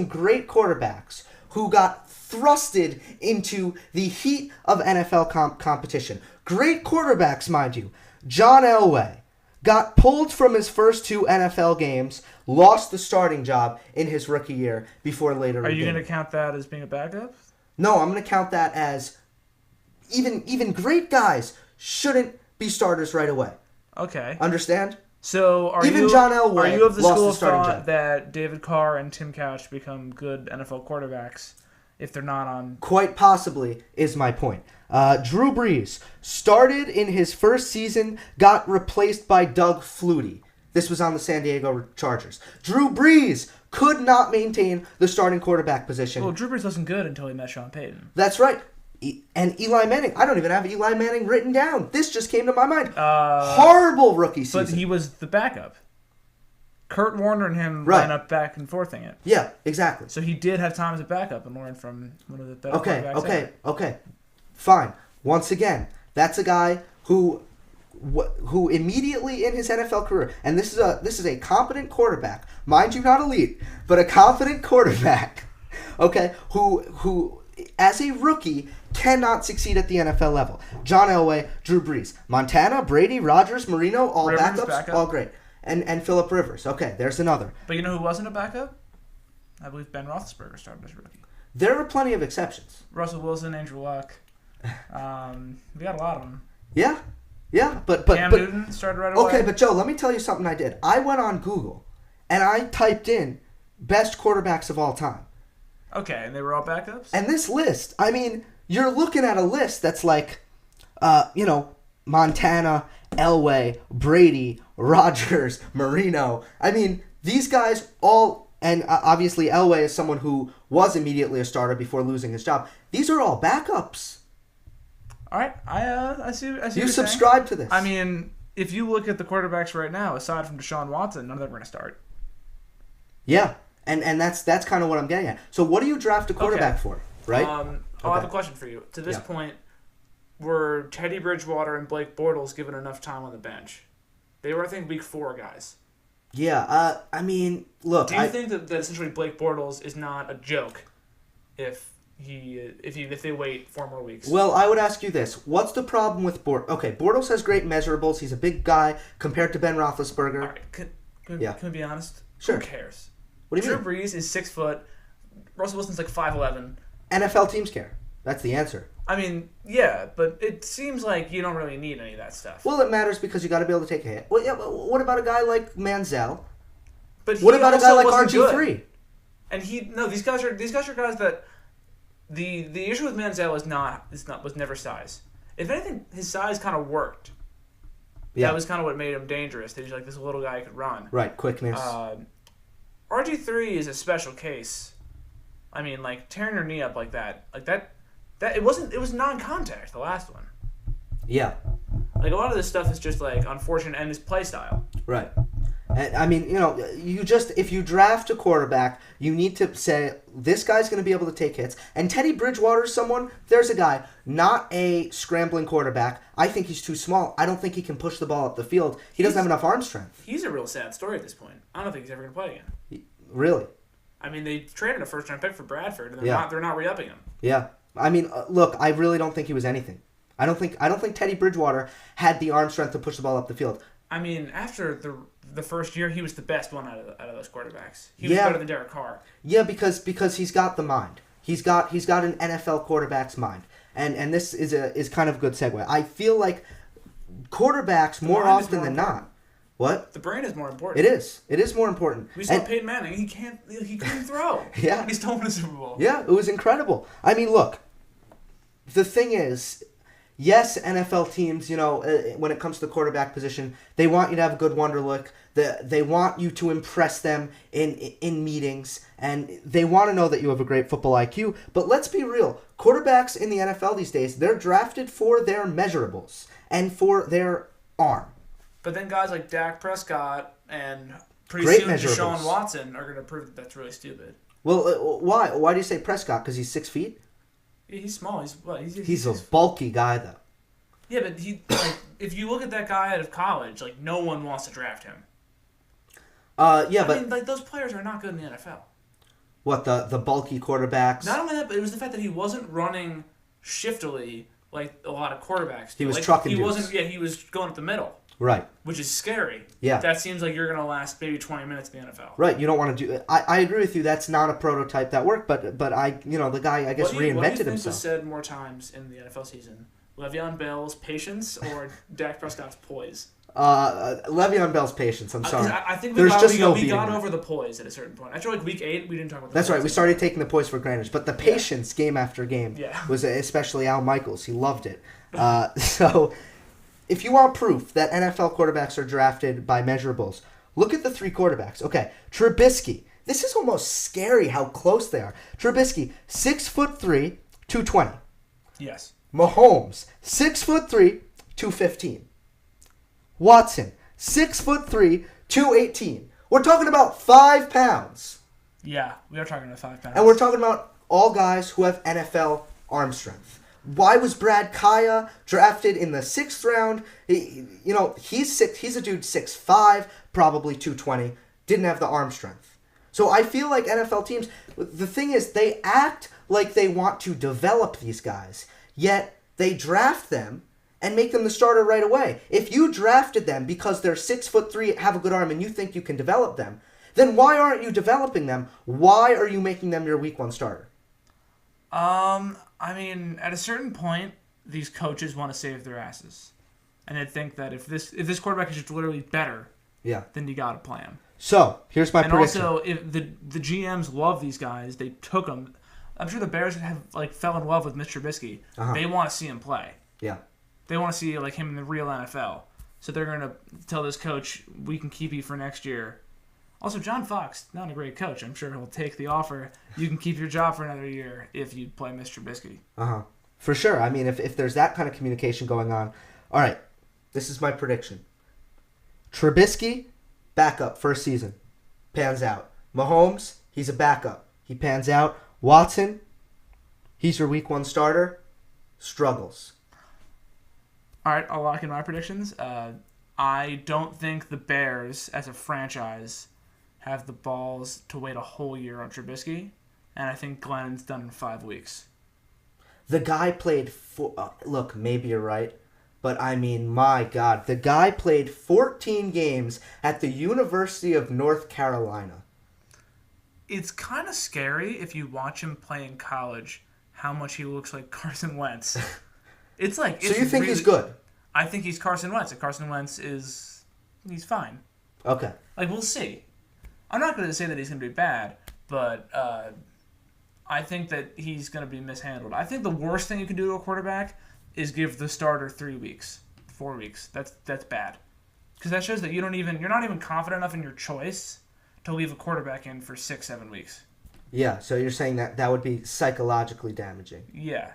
great quarterbacks who got thrusted into the heat of NFL competition. Great quarterbacks, mind you. John Elway got pulled from his first 2 NFL games, lost the starting job in his rookie year before later. Are you going to count that as being a backup? No, I'm going to count that as even great guys shouldn't be starters right away. Okay. Understand? So John Elway are you of the lost school the of starting thought job. that David Carr and Tim Couch become good NFL quarterbacks if they're not on? Quite possibly is my point. Drew Brees started in his first season, got replaced by Doug Flutie. This was on the San Diego Chargers. Drew Brees could not maintain the starting quarterback position. Well, Drew Brees wasn't good until he met Sean Payton. That's right. And Eli Manning. I don't even have Eli Manning written down. This just came to my mind. Horrible rookie season. But he was the backup. Kurt Warner and him line up back and forthing it. Yeah, exactly. So he did have time as a backup and learned from one of the better quarterbacks. Okay. Fine. Once again, that's a guy who immediately in his NFL career, and this is a competent quarterback, mind you, not elite, but a competent quarterback, okay, who as a rookie cannot succeed at the NFL level. John Elway, Drew Brees, Montana, Brady, Rodgers, Marino, all backups, all great. And Phillip Rivers. Okay, there's another. But you know who wasn't a backup? I believe Ben Roethlisberger started as a rookie. There are plenty of exceptions. Russell Wilson, Andrew Luck. We got a lot of them. Yeah, but Cam Newton started right away. Okay, but Joe, let me tell you something I did. I went on Google and I typed in best quarterbacks of all time. Okay, and they were all backups? And this list, I mean, you're looking at a list that's like, Montana, Elway, Brady, Rodgers, Marino. I mean, these guys all, and obviously Elway is someone who was immediately a starter before losing his job. These are all backups. All right, I see. You subscribe to this. I mean, if you look at the quarterbacks right now, aside from Deshaun Watson, none of them are going to start. Yeah, and that's kind of what I'm getting at. So what do you draft a quarterback for, right? I have a question for you. To this point, were Teddy Bridgewater and Blake Bortles given enough time on the bench? They were, I think, week 4 guys. Yeah, I mean, look. Do you think that essentially Blake Bortles is not a joke if they wait 4 more weeks? Well, I would ask you this: what's the problem with Bortles? Okay, Bortles has great measurables. He's a big guy compared to Ben Roethlisberger. All right, can we be honest? Sure. Who cares? What do you Drew mean? Brees is 6 foot. Russell Wilson's like 5'11". NFL teams care. That's the answer. I mean, yeah, but it seems like you don't really need any of that stuff. Well, it matters because you got to be able to take a hit. Well, yeah, but what about a guy like Manziel? But what about a guy like RG3? RG3? And these guys are guys that the issue with Manziel was never size. If anything, his size kind of worked. Yeah. That was kind of what made him dangerous. He's like this little guy who could run. Right, quickness. RG3 is a special case. I mean, like tearing your knee up like that it was non-contact, the last one. Yeah. Like a lot of this stuff is just like unfortunate and his play style. Right. And I mean, if you draft a quarterback, you need to say this guy's going to be able to take hits. And Teddy Bridgewater's there's a guy, not a scrambling quarterback. I think he's too small. I don't think he can push the ball up the field. He doesn't have enough arm strength. He's a real sad story at this point. I don't think he's ever going to play again. Really? I mean, they traded a first-round pick for Bradford, and they're not re-upping him. Yeah. I mean, look, I really don't think he was anything. I don't think Teddy Bridgewater had the arm strength to push the ball up the field. I mean, after the first year, he was the best one out of those quarterbacks. He was better than Derek Carr. Yeah, because he's got the mind. He's got an NFL quarterback's mind, and this is kind of a good segue. I feel like quarterbacks more often than not. What? The brain is more important. It is. It is more important. We saw Peyton Manning. He couldn't throw. Yeah. He still won a Super Bowl. Yeah, it was incredible. I mean, look. The thing is, yes, NFL teams, when it comes to the quarterback position, they want you to have a good wonder look. They want you to impress them in meetings, and they want to know that you have a great football IQ. But let's be real. Quarterbacks in the NFL these days, they're drafted for their measurables and for their arm. But then guys like Dak Prescott and pretty Great soon measurables. Deshaun Watson are going to prove that that's really stupid. Well, why? Why do you say Prescott? Because he's 6 feet? Yeah, he's small. He's a bulky guy, though. Yeah, but if you look at that guy out of college, like no one wants to draft him. I mean, like those players are not good in the NFL. What, the bulky quarterbacks? Not only that, but it was the fact that he wasn't running shiftily like a lot of quarterbacks do. He was trucking dudes. He wasn't. Yeah, he was going up the middle. Right. Which is scary. Yeah. That seems like you're going to last maybe 20 minutes in the NFL. Right. You don't want to do. I agree with you. That's not a prototype that worked. But the guy I guess reinvented himself. What do you think was said more times in the NFL season? Le'Veon Bell's patience or Dak Prescott's poise? Le'Veon Bell's patience. I'm sorry. I think we got over the poise at a certain point. After like week 8, we didn't talk about the That's right. We started taking the poise for granted. But the patience game after game was especially Al Michaels. He loved it. So if you want proof that NFL quarterbacks are drafted by measurables, look at the 3 quarterbacks. Okay, Trubisky. This is almost scary how close they are. Trubisky, 6'3", 220. Yes. Mahomes, 6'3", 215. Watson, 6'3", 218. We're talking about 5 pounds. Yeah, we are talking about 5 pounds. And we're talking about all guys who have NFL arm strength. Why was Brad Kaya drafted in the 6th round? He's a dude 6'5", probably 220, didn't have the arm strength. So I feel like NFL teams, the thing is, they act like they want to develop these guys, yet they draft them and make them the starter right away. If you drafted them because they're 6'3", have a good arm, and you think you can develop them, then why aren't you developing them? Why are you making them your week 1 starter? I mean, at a certain point, these coaches want to save their asses. And they think that if this quarterback is just literally better, then you got to play him. So, here's my prediction. And also, if the GMs love these guys, they took them. I'm sure the Bears have fell in love with Mr. Trubisky. They want to see him play. Yeah. They want to see him in the real NFL. So they're going to tell this coach, we can keep you for next year. Also, John Fox, not a great coach. I'm sure he'll take the offer. You can keep your job for another year if you play Mr. Trubisky. For sure. I mean, if there's that kind of communication going on. All right. This is my prediction. Trubisky, backup, first season. Pans out. Mahomes, he's a backup. He pans out. Watson, he's your week 1 starter. Struggles. All right, I'll lock in my predictions. I don't think the Bears, as a franchise, have the balls to wait a whole year on Trubisky, and I think Glenn's done in 5 weeks. The guy played look, maybe you're right, but I mean, my God, the guy played 14 games at the University of North Carolina. It's kind of scary if you watch him play in college, how much he looks like Carson Wentz. It's so you think he's good? I think he's Carson Wentz. And Carson Wentz he's fine. Okay. We'll see. I'm not going to say that he's going to be bad, but I think that he's going to be mishandled. I think the worst thing you can do to a quarterback is give the starter 3 weeks, 4 weeks. That's bad, because that shows that you're not even confident enough in your choice to leave a quarterback in for 6-7 weeks. Yeah. So you're saying that would be psychologically damaging. Yeah.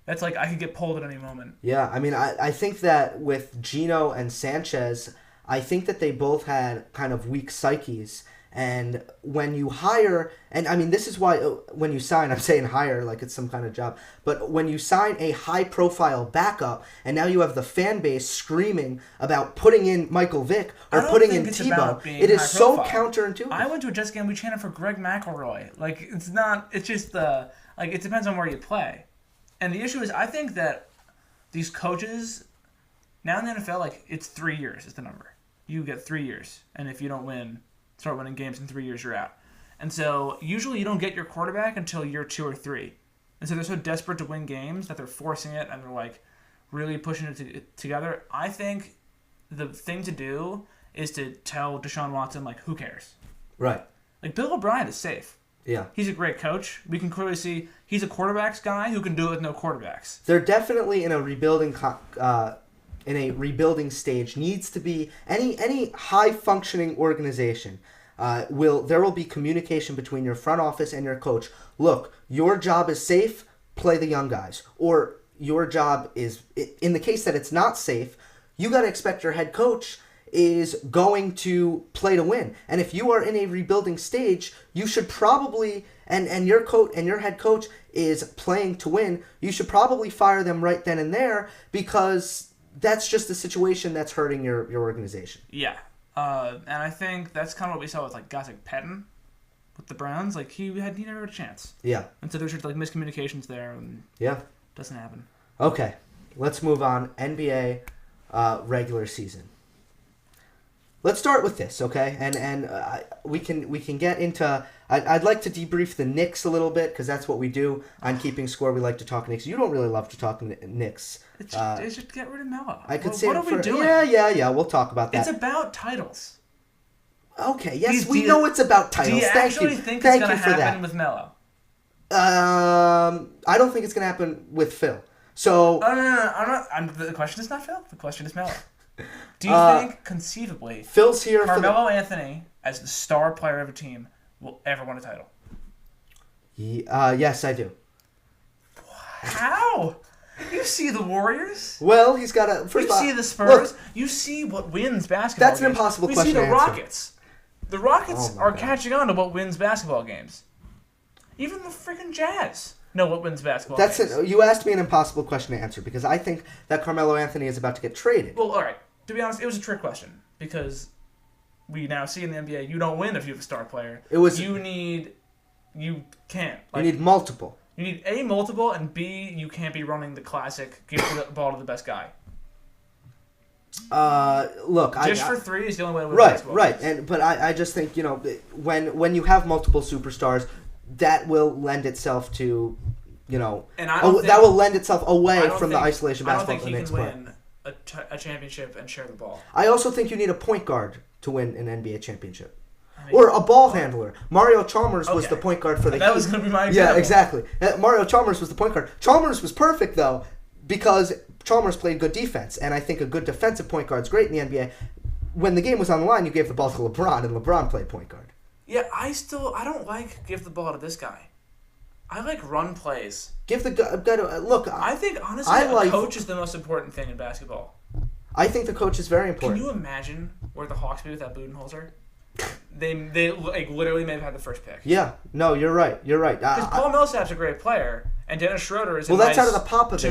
That's I could get pulled at any moment. Yeah, I mean, I think that with Gino and Sanchez, I think that they both had kind of weak psyches. And when you hire, and I mean, this is why when you sign, I'm saying hire like it's some kind of job, but when you sign a high-profile backup, and now you have the fan base screaming about putting in Michael Vick or putting in Tebow, it is so counterintuitive. I went to a Jets game, we chanted for Greg McElroy. It's just it depends on where you play. And the issue is, I think that these coaches, now in the NFL, it's 3 years is the number. You get 3 years. And if you don't start winning games in 3 years, you're out. And so, usually you don't get your quarterback until year 2 or 3. And so they're so desperate to win games that they're forcing it and they're, really pushing it together. I think the thing to do is to tell Deshaun Watson, who cares? Right. Bill O'Brien is safe. Yeah. He's a great coach. We can clearly see he's a quarterbacks guy who can do it with no quarterbacks. They're definitely in a rebuilding stage. Needs to be any high functioning organization. There will be communication between your front office and your coach. Look, your job is safe. Play the young guys. Or your job is, in the case that it's not safe, you got to expect your head coach is going to play to win. And if you are in a rebuilding stage, you should probably, and your coach and your head coach is playing to win, you should probably fire them right then and there, because that's just a situation that's hurting your organization. Yeah. And I think that's kind of what we saw with guys like Pettin with the Browns. He never had a chance. Yeah. And so there's miscommunications there, and doesn't happen. Okay. Let's move on. NBA regular season. Let's start with this, okay? And we can get into. I'd like to debrief the Knicks a little bit, because that's what we do on Keeping Score. We like to talk Knicks. You don't really love to talk Knicks. It's just get rid of Melo. I could say what are we doing? Yeah. We'll talk about that. It's about titles. Okay. Yes, we know it's about titles. Do you actually think it's going to happen with Melo? I don't think it's going to happen with Phil. So. No. I'm not. The question is not Phil. The question is Melo. Do you think, conceivably, Phil's here Carmelo Anthony, as the star player of a team, will ever win a title? Yes, I do. How? You see the Warriors? Well, he's got a... You see the Spurs? Look, you see what wins basketball games. That's an impossible question to answer. We see the Rockets. The Rockets are catching on to what wins basketball games. Even the freaking Jazz know what wins basketball games. You asked me an impossible question to answer, because I think that Carmelo Anthony is about to get traded. Well, all right. To be honest, it was a trick question, because we now see in the NBA you don't win if you have a star player. You can't. You need multiple. You need A, multiple, and B, you can't be running the classic give the ball to the best guy. Look, for three is the only way to win right, basketball. Right, but I just think when you have multiple superstars, that will lend itself to, and that will lend itself away from the isolation basketball the Knicks play. I don't think he can win a championship and share the ball. I also think you need a point guard to win an NBA championship. Or a ball handler. Mario Chalmers was the point guard for the Heat. That was going to be my example. Yeah, exactly. Mario Chalmers was the point guard. Chalmers was perfect, though, because Chalmers played good defense. And I think a good defensive point guard is great in the NBA. When the game was on the line, you gave the ball to LeBron, and LeBron played point guard. Yeah, I don't like give the ball to this guy. I like run plays. Give the guy to... Look, I think, honestly, a coach is the most important thing in basketball. I think the coach is very important. Can you imagine where the Hawks be without Budenholzer? They literally may have had the first pick. Yeah, no, you're right. Because Paul Millsap's a great player, and Dennis Schroeder is that's out of the Popovich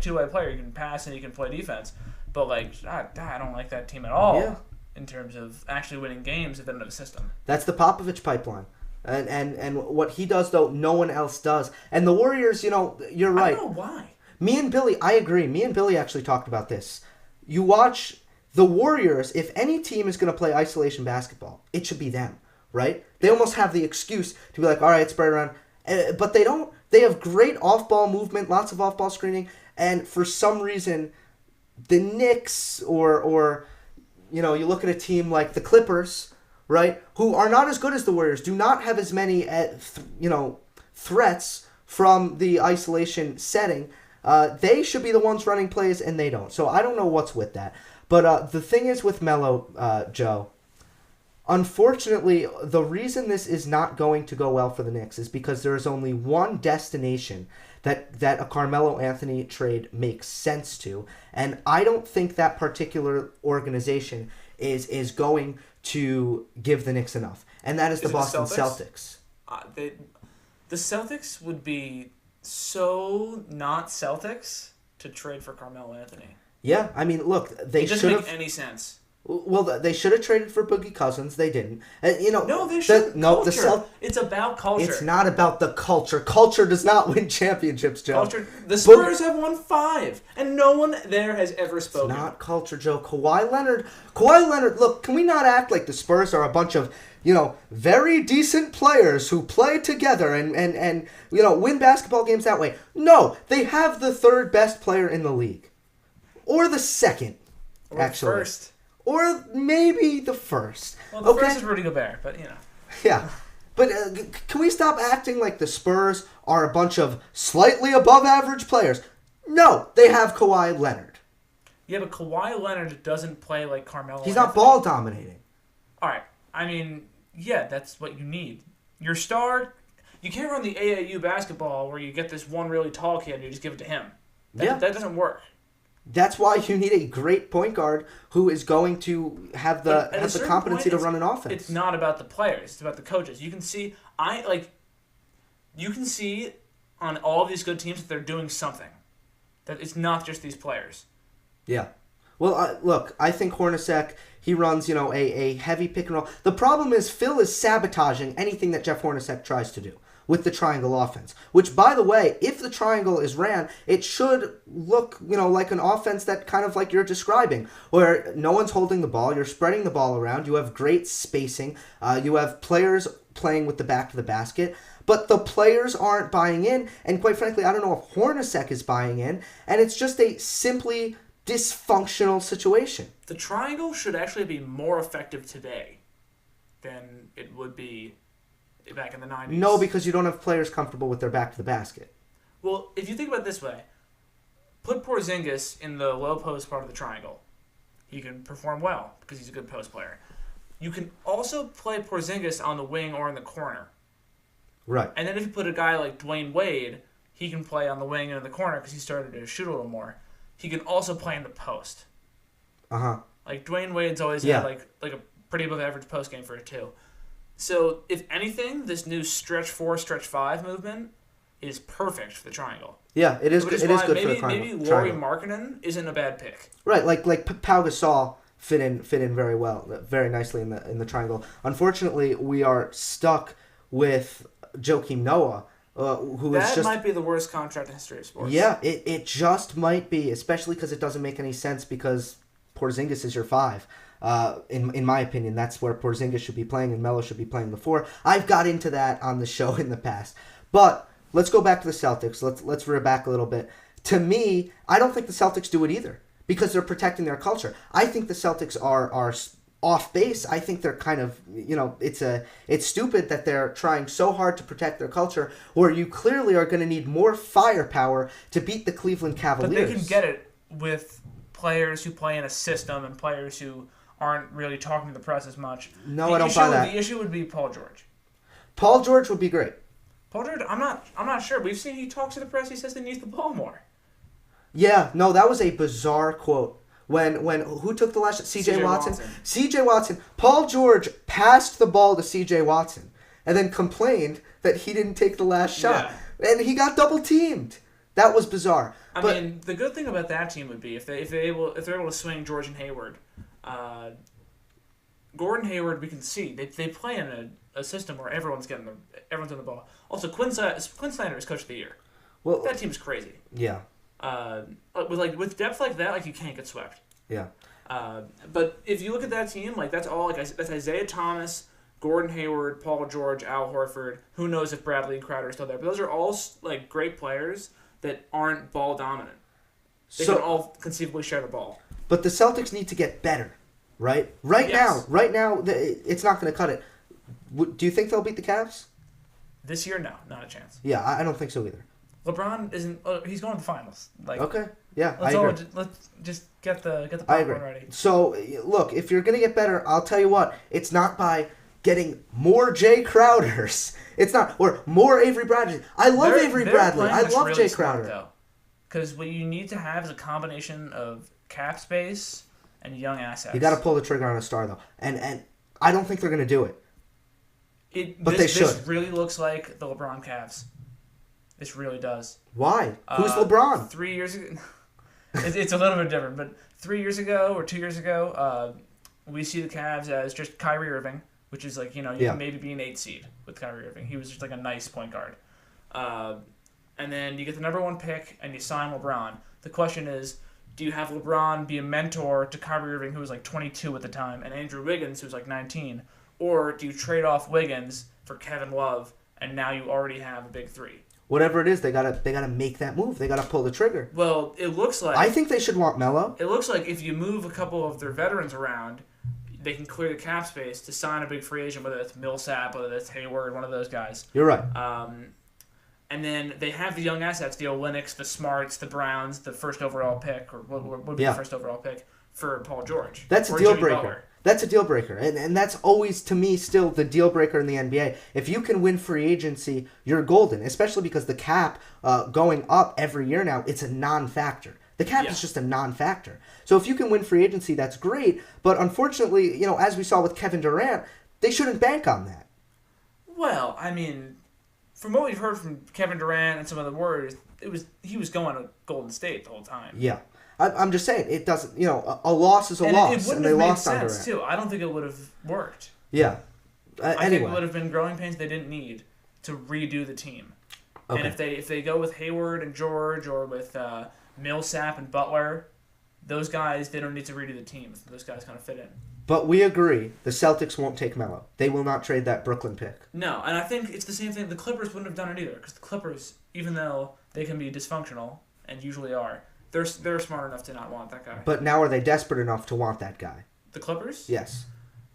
two-way player. You can pass and you can play defense, but I don't like that team at all. Yeah. In terms of actually winning games if they don't have a system. That's the Popovich pipeline, and what he does though, no one else does. And the Warriors, you're right. I don't know why. Me and Billy, I agree. Me and Billy actually talked about this. You watch the Warriors, if any team is going to play isolation basketball, it should be them, right? They almost have the excuse to be like, all right, spread around. But they don't. They have great off-ball movement, lots of off-ball screening, and for some reason, the Knicks or you look at a team like the Clippers, right, who are not as good as the Warriors, do not have as many, threats from the isolation setting. They should be the ones running plays, and they don't. So I don't know what's with that. But the thing is with Melo, Joe, unfortunately, the reason this is not going to go well for the Knicks is because there is only one destination that a Carmelo Anthony trade makes sense to, and I don't think that particular organization is going to give the Knicks enough, and that is the Boston Celtics. The Celtics would be so not Celtics to trade for Carmelo Anthony. Yeah, I mean, look, they should have... It doesn't make any sense. Well, they should have traded for Boogie Cousins. They didn't. No, they should. It's about culture. It's not about the culture. Culture does not win championships, Joe. The Spurs have won 5, and no one there has ever spoken. It's not culture, Joe. Kawhi Leonard, look, can we not act like the Spurs are a bunch of, very decent players who play together and win basketball games that way? No, they have the third best player in the league. Or the second, actually. First. Or maybe the first. Well, the first is Rudy Gobert, but Yeah. But can we stop acting like the Spurs are a bunch of slightly above average players? No, they have Kawhi Leonard. Yeah, but Kawhi Leonard doesn't play like Carmelo. He's not ball dominating. All right. I mean, yeah, that's what you need. Your star, you can't run the AAU basketball where you get this one really tall kid and you just give it to him. That doesn't work. That's why you need a great point guard who is going to have the competency to run an offense. It's not about the players; it's about the coaches. You can see, on all of these good teams that they're doing something. That it's not just these players. Yeah. Well, look, I think Hornacek, he runs, a heavy pick and roll. The problem is Phil is sabotaging anything that Jeff Hornacek tries to do with the triangle offense, which, by the way, if the triangle is ran, it should look, like an offense that kind of like you're describing, where no one's holding the ball, you're spreading the ball around, you have great spacing, you have players playing with the back to the basket, but the players aren't buying in, and quite frankly, I don't know if Hornacek is buying in, and it's just a simply dysfunctional situation. The triangle should actually be more effective today than it would be back in the 90s. No, because you don't have players comfortable with their back to the basket. Well, if you think about it this way, put Porzingis in the low post part of the triangle. He can perform well because he's a good post player. You can also play Porzingis on the wing or in the corner. Right. And then if you put a guy like Dwayne Wade, he can play on the wing and in the corner because he started to shoot a little more. He can also play in the post. Uh-huh. Like Dwayne Wade's always had like a pretty above average post game for it too. So, if anything, this new stretch 4, stretch 5 movement is perfect for the triangle. Yeah, it is. It is good for the triangle. Maybe Lauri Markkanen isn't a bad pick. Right, like Pau Gasol fit in very well, very nicely in the triangle. Unfortunately, we are stuck with Joakim Noah who is That just... might be the worst contract in history of sports. Yeah, it just might be, especially because it doesn't make any sense because Porzingis is your 5. In my opinion, that's where Porzingis should be playing and Melo should be playing the 4. I've got into that on the show in the past. But let's go back to the Celtics. Let's rear back a little bit. To me, I don't think the Celtics do it either because they're protecting their culture. I think the Celtics are off base. I think they're kind of, it's stupid that they're trying so hard to protect their culture where you clearly are going to need more firepower to beat the Cleveland Cavaliers. But they can get it with players who play in a system and players who aren't really talking to the press as much. No, I don't buy that. The issue would be Paul George. Paul George would be great. Paul George, I'm not sure. We've seen he talks to the press. He says he needs the ball more. Yeah, no, that was a bizarre quote. When who took the last shot? C.J. Watson. C.J. Watson. Paul George passed the ball to C.J. Watson and then complained that he didn't take the last shot. Yeah. And he got double teamed. That was bizarre. I mean, the good thing about that team would be if they're able to swing George and Hayward. Gordon Hayward, we can see they play in a system where everyone's on the ball. Also, Quinn Snyder is coach of the year. Well, that team's crazy. Yeah. With depth like that, you can't get swept. Yeah. But if you look at that team, that's all. That's Isaiah Thomas, Gordon Hayward, Paul George, Al Horford. Who knows if Bradley and Crowder are still there? But those are all great players that aren't ball dominant. They can all conceivably share the ball. But the Celtics need to get better, right? Right now, it's not going to cut it. Do you think they'll beat the Cavs? This year, no, not a chance. Yeah, I don't think so either. LeBron isn't. He's going to the finals. Okay, yeah, I agree. Let's just get the popcorn ready. So look, if you're gonna get better, I'll tell you what. It's not by getting more Jay Crowders. It's not or more Avery Bradley. I love Avery Bradley. I love really Jay Crowder. Because what you need to have is a combination of cap space and young assets. You got to pull the trigger on a star though, and I don't think they're gonna do it. But they should. This really looks like the LeBron Cavs. This really does. Why? Who's LeBron? 3 years ago. It's a little bit different, but 3 years ago or 2 years ago, we see the Cavs as just Kyrie Irving, which is can maybe be an 8 seed with Kyrie Irving. He was just a nice point guard. And then you get the number 1 pick and you sign LeBron. The question is, do you have LeBron be a mentor to Kyrie Irving, who was 22 at the time, and Andrew Wiggins, who was 19? Or do you trade off Wiggins for Kevin Love, and now you already have a big 3? Whatever it is, they gotta make that move. They gotta pull the trigger. Well, it looks like... I think they should want Melo. It looks like if you move a couple of their veterans around, they can clear the cap space to sign a big free agent, whether it's Millsap, whether it's Hayward, one of those guys. You're right. And then they have the young assets, the Olynyks, the Smarts, the Browns, the first overall pick, or what would be the first overall pick for Paul George. That's a deal breaker. That's a deal breaker. And that's always, to me, still the deal breaker in the NBA. If you can win free agency, you're golden, especially because the cap going up every year now, it's a non-factor. The cap is just a non-factor. So if you can win free agency, that's great. But unfortunately, as we saw with Kevin Durant, they shouldn't bank on that. Well, I mean, from what we've heard from Kevin Durant and some of the Warriors, he was going to Golden State the whole time. Yeah. I'm just saying, it doesn't, a loss is a loss, and they lost on Durant. Too. I don't think it would have worked. Yeah. I think it would have been growing pains they didn't need to redo the team. Okay. And if they go with Hayward and George or with Millsap and Butler, those guys, they don't need to redo the team. Those guys kind of fit in. But we agree, the Celtics won't take Melo. They will not trade that Brooklyn pick. No, and I think it's the same thing. The Clippers wouldn't have done it either, because the Clippers, even though they can be dysfunctional, and usually are, they're smart enough to not want that guy. But now are they desperate enough to want that guy? The Clippers? Yes.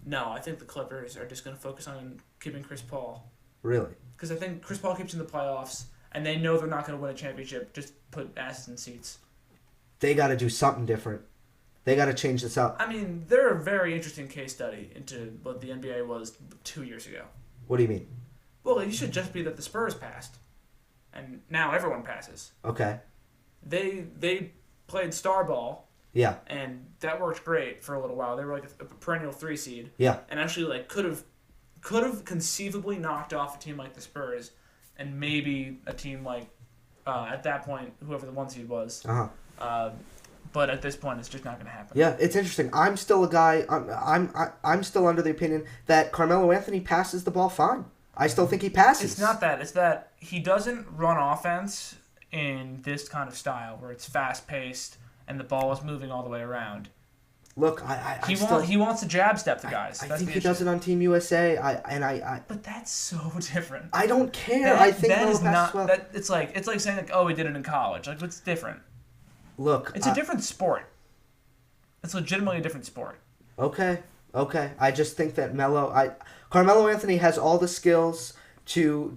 No, I think the Clippers are just going to focus on keeping Chris Paul. Really? Because I think Chris Paul keeps in the playoffs, and they know they're not going to win a championship. Just put asses in seats. They got to do something different. They got to change this up. I mean, they're a very interesting case study into what the NBA was 2 years ago. What do you mean? Well, it should just be that the Spurs passed, and now everyone passes. Okay. They played star ball. Yeah. And that worked great for a little while. They were a perennial 3 seed. Yeah. And actually could have conceivably knocked off a team like the Spurs, and maybe a team like at that point whoever the 1 seed was. But at this point, it's just not going to happen. Yeah, it's interesting. I'm still a guy. I'm still under the opinion that Carmelo Anthony passes the ball fine. I still think he passes. It's not that. It's that he doesn't run offense in this kind of style where it's fast-paced and the ball is moving all the way around. Look, he wants to jab step the guys. I think he does it on Team USA. But that's so different. I don't care. I think that is not. well. It's like saying like, oh, he did it in college. Like, what's different? Look, it's a different sport. It's legitimately a different sport. Okay. I just think that Carmelo Anthony has all the skills to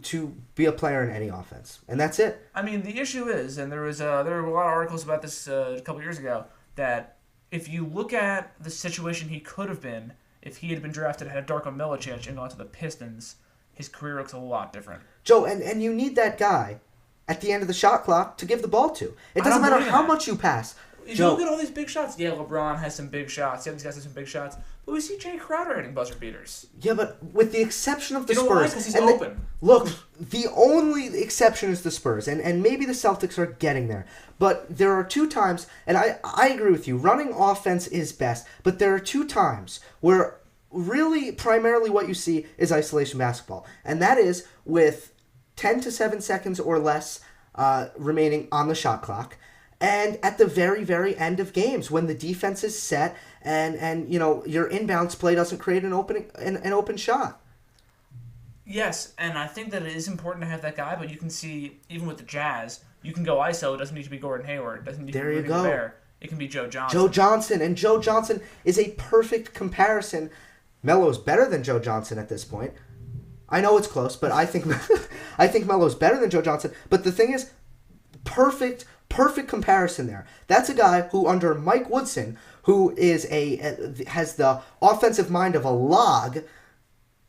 be a player in any offense, and that's it. I mean, the issue is, and there were a lot of articles about this a couple years ago, that if you look at the situation he could have been if he had been drafted and had Darko Milicic and gone to the Pistons, his career looks a lot different. Joe, and you need that guy at the end of the shot clock to give the ball to. It doesn't matter how much you pass. If you look at all these big shots, yeah, LeBron has some big shots. Yeah, these guys have some big shots. But we see Jay Crowder hitting buzzer beaters. Yeah, but with the exception of the Spurs. Why? Because he's open. Look, the only exception is the Spurs, and maybe the Celtics are getting there. But there are 2 times, and I agree with you, running offense is best, but there are 2 times where really primarily what you see is isolation basketball. And that is with 10 to 7 seconds or less remaining on the shot clock. And at the very, very end of games, when the defense is set and your inbounds play doesn't create an open shot. Yes, and I think that it is important to have that guy, but you can see, even with the Jazz, you can go ISO. It doesn't need to be Gordon Hayward. It doesn't need to be Rudy Gobert. It can be Joe Johnson. And Joe Johnson is a perfect comparison. Melo's better than Joe Johnson at this point. I know it's close, but I think Melo's better than Joe Johnson. But the thing is, perfect comparison there. That's a guy who, under Mike Woodson, who is has the offensive mind of a log,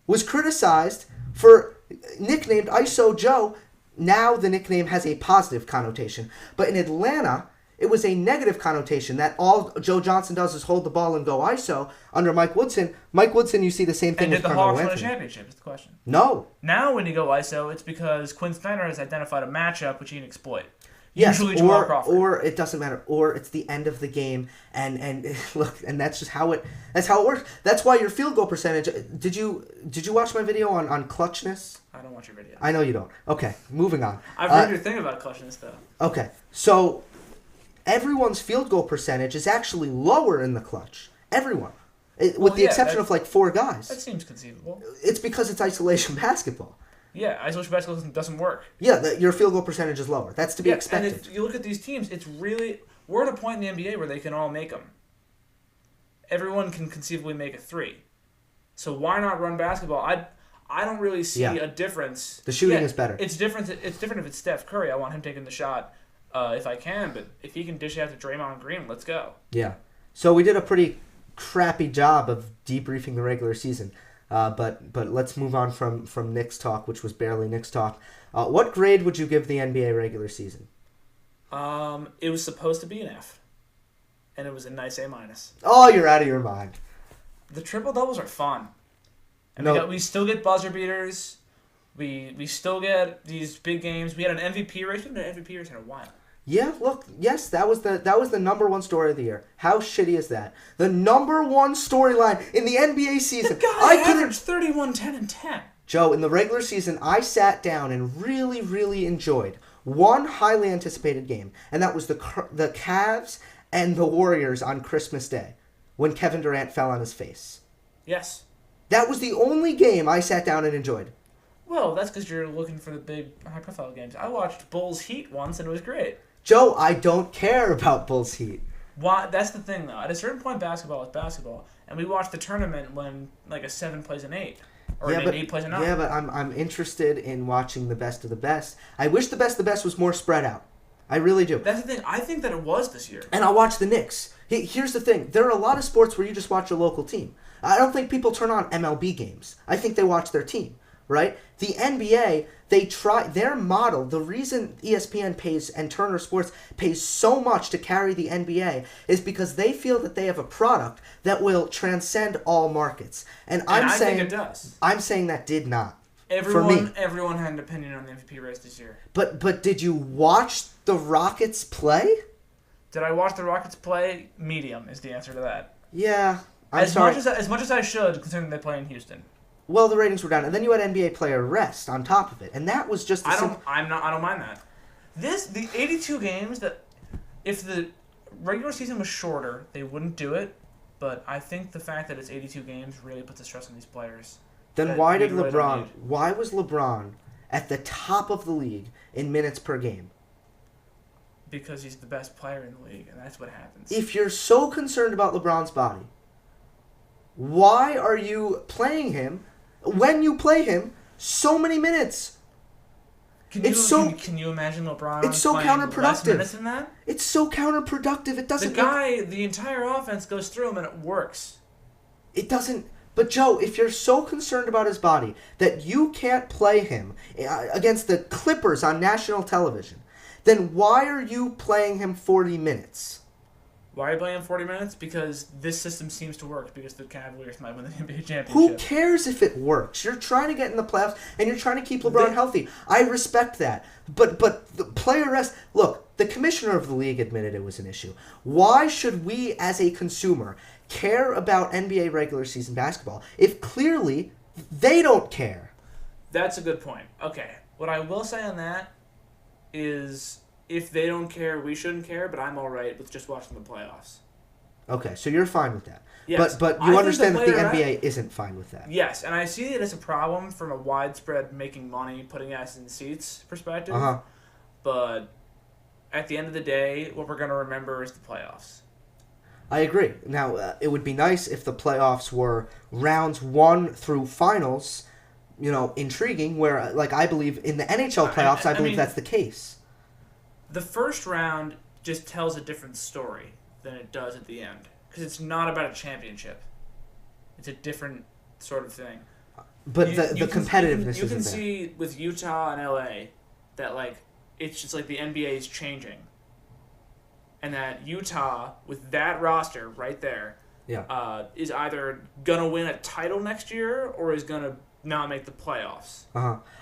was criticized for nicknamed ISO Joe. Now the nickname has a positive connotation. But in Atlanta, it was a negative connotation that all Joe Johnson does is hold the ball and go ISO. Under Mike Woodson, you see the same thing with Carmelo Anthony. And did the Hawks win a championship is the question. No. Now when you go ISO, it's because Quinn Snyder has identified a matchup which he can exploit. Yes, usually Jamal Crawford. Or it doesn't matter. Or it's the end of the game, and look, and that's just how it works. That's why your field goal percentage. Did you watch my video on clutchness? I don't watch your video. I know you don't. Okay, moving on. I've heard your thing about clutchness though. Okay, so everyone's field goal percentage is actually lower in the clutch. Everyone, with the exception of like 4 guys. That seems conceivable. It's because it's isolation basketball. Yeah, isolation basketball doesn't work. Yeah, your field goal percentage is lower. That's to be expected. And if you look at these teams, we're at a point in the NBA where they can all make them. Everyone can conceivably make a 3. So why not run basketball? I don't really see a difference. The shooting is better. It's different. It's different if it's Steph Curry. I want him taking the shot if I can, but if he can dish it out to Draymond Green, let's go. Yeah. So we did a pretty crappy job of debriefing the regular season. But let's move on from Knicks talk, which was barely Knicks talk. What grade would you give the NBA regular season? It was supposed to be an F, and it was a nice A-. Oh, you're out of your mind. The triple doubles are fun. And we still get buzzer beaters. We still get these big games. We had an MVP race. We haven't had an MVP race in a while. Yeah, look, yes, that was the number 1 story of the year. How shitty is that? The number 1 storyline in the NBA season. The guy averaged 31, 10, and 10. Joe, in the regular season, I sat down and really, really enjoyed one highly anticipated game, and that was the Cavs and the Warriors on Christmas Day, when Kevin Durant fell on his face. Yes. That was the only game I sat down and enjoyed. Well, that's because you're looking for the big, high-profile games. I watched Bulls Heat once, and it was great. Joe, I don't care about Bulls Heat. Why? That's the thing, though. At a certain point, basketball is basketball, and we watch the tournament when like a 7 plays an 8, or an 8 plays a 9. Yeah, but I'm interested in watching the best of the best. I wish the best of the best was more spread out. I really do. That's the thing. I think that it was this year. And I'll watch the Knicks. Here's the thing. There are a lot of sports where you just watch your local team. I don't think people turn on MLB games. I think they watch their team, right? The NBA, they try their model. The reason ESPN pays and Turner Sports pays so much to carry the NBA is because they feel that they have a product that will transcend all markets. And I think it does. I'm saying that did not. Everyone had an opinion on the MVP race this year. But did you watch the Rockets play? Did I watch the Rockets play? Medium is the answer to that. Yeah. As much as I should, considering they play in Houston. Well, the ratings were down, and then you had NBA player rest on top of it, and that was just. I don't mind that. The 82 games that, if the regular season was shorter, they wouldn't do it. But I think the fact that it's 82 games really puts the stress on these players. Then why did LeBron? Why was LeBron at the top of the league in minutes per game? Because he's the best player in the league, and that's what happens. If you're so concerned about LeBron's body, why are you playing him? When you play him, so many minutes. Can you imagine LeBron? It's so playing counterproductive. Less minutes than that? It's so counterproductive. It doesn't. The entire offense goes through him and it works. It doesn't. But Joe, if you're so concerned about his body that you can't play him against the Clippers on national television, then why are you playing him 40 minutes? Why are you playing him 40 minutes? Because this system seems to work, because the Cavaliers might win the NBA championship. Who cares if it works? You're trying to get in the playoffs, and you're trying to keep LeBron healthy. I respect that. But the player rest... Look, the commissioner of the league admitted it was an issue. Why should we, as a consumer, care about NBA regular season basketball if clearly they don't care? That's a good point. Okay, what I will say on that is... If they don't care, we shouldn't care, but I'm all right with just watching the playoffs. Okay, so you're fine with that. Yes. But you understand that the NBA isn't fine with that. Yes, and I see it as a problem from a widespread making money, putting us in seats perspective. Uh-huh. But at the end of the day, what we're going to remember is the playoffs. I agree. Now, it would be nice if the playoffs were rounds 1 through finals, intriguing, where, like, I believe in the NHL playoffs, I believe that's the case. The first round just tells a different story than it does at the end. Because it's not about a championship. It's a different sort of thing. But the competitiveness you isn't can there. see with Utah and LA that, like, it's just like the NBA is changing. And that Utah, with that roster right there, is either going to win a title next year or is going to not make the playoffs.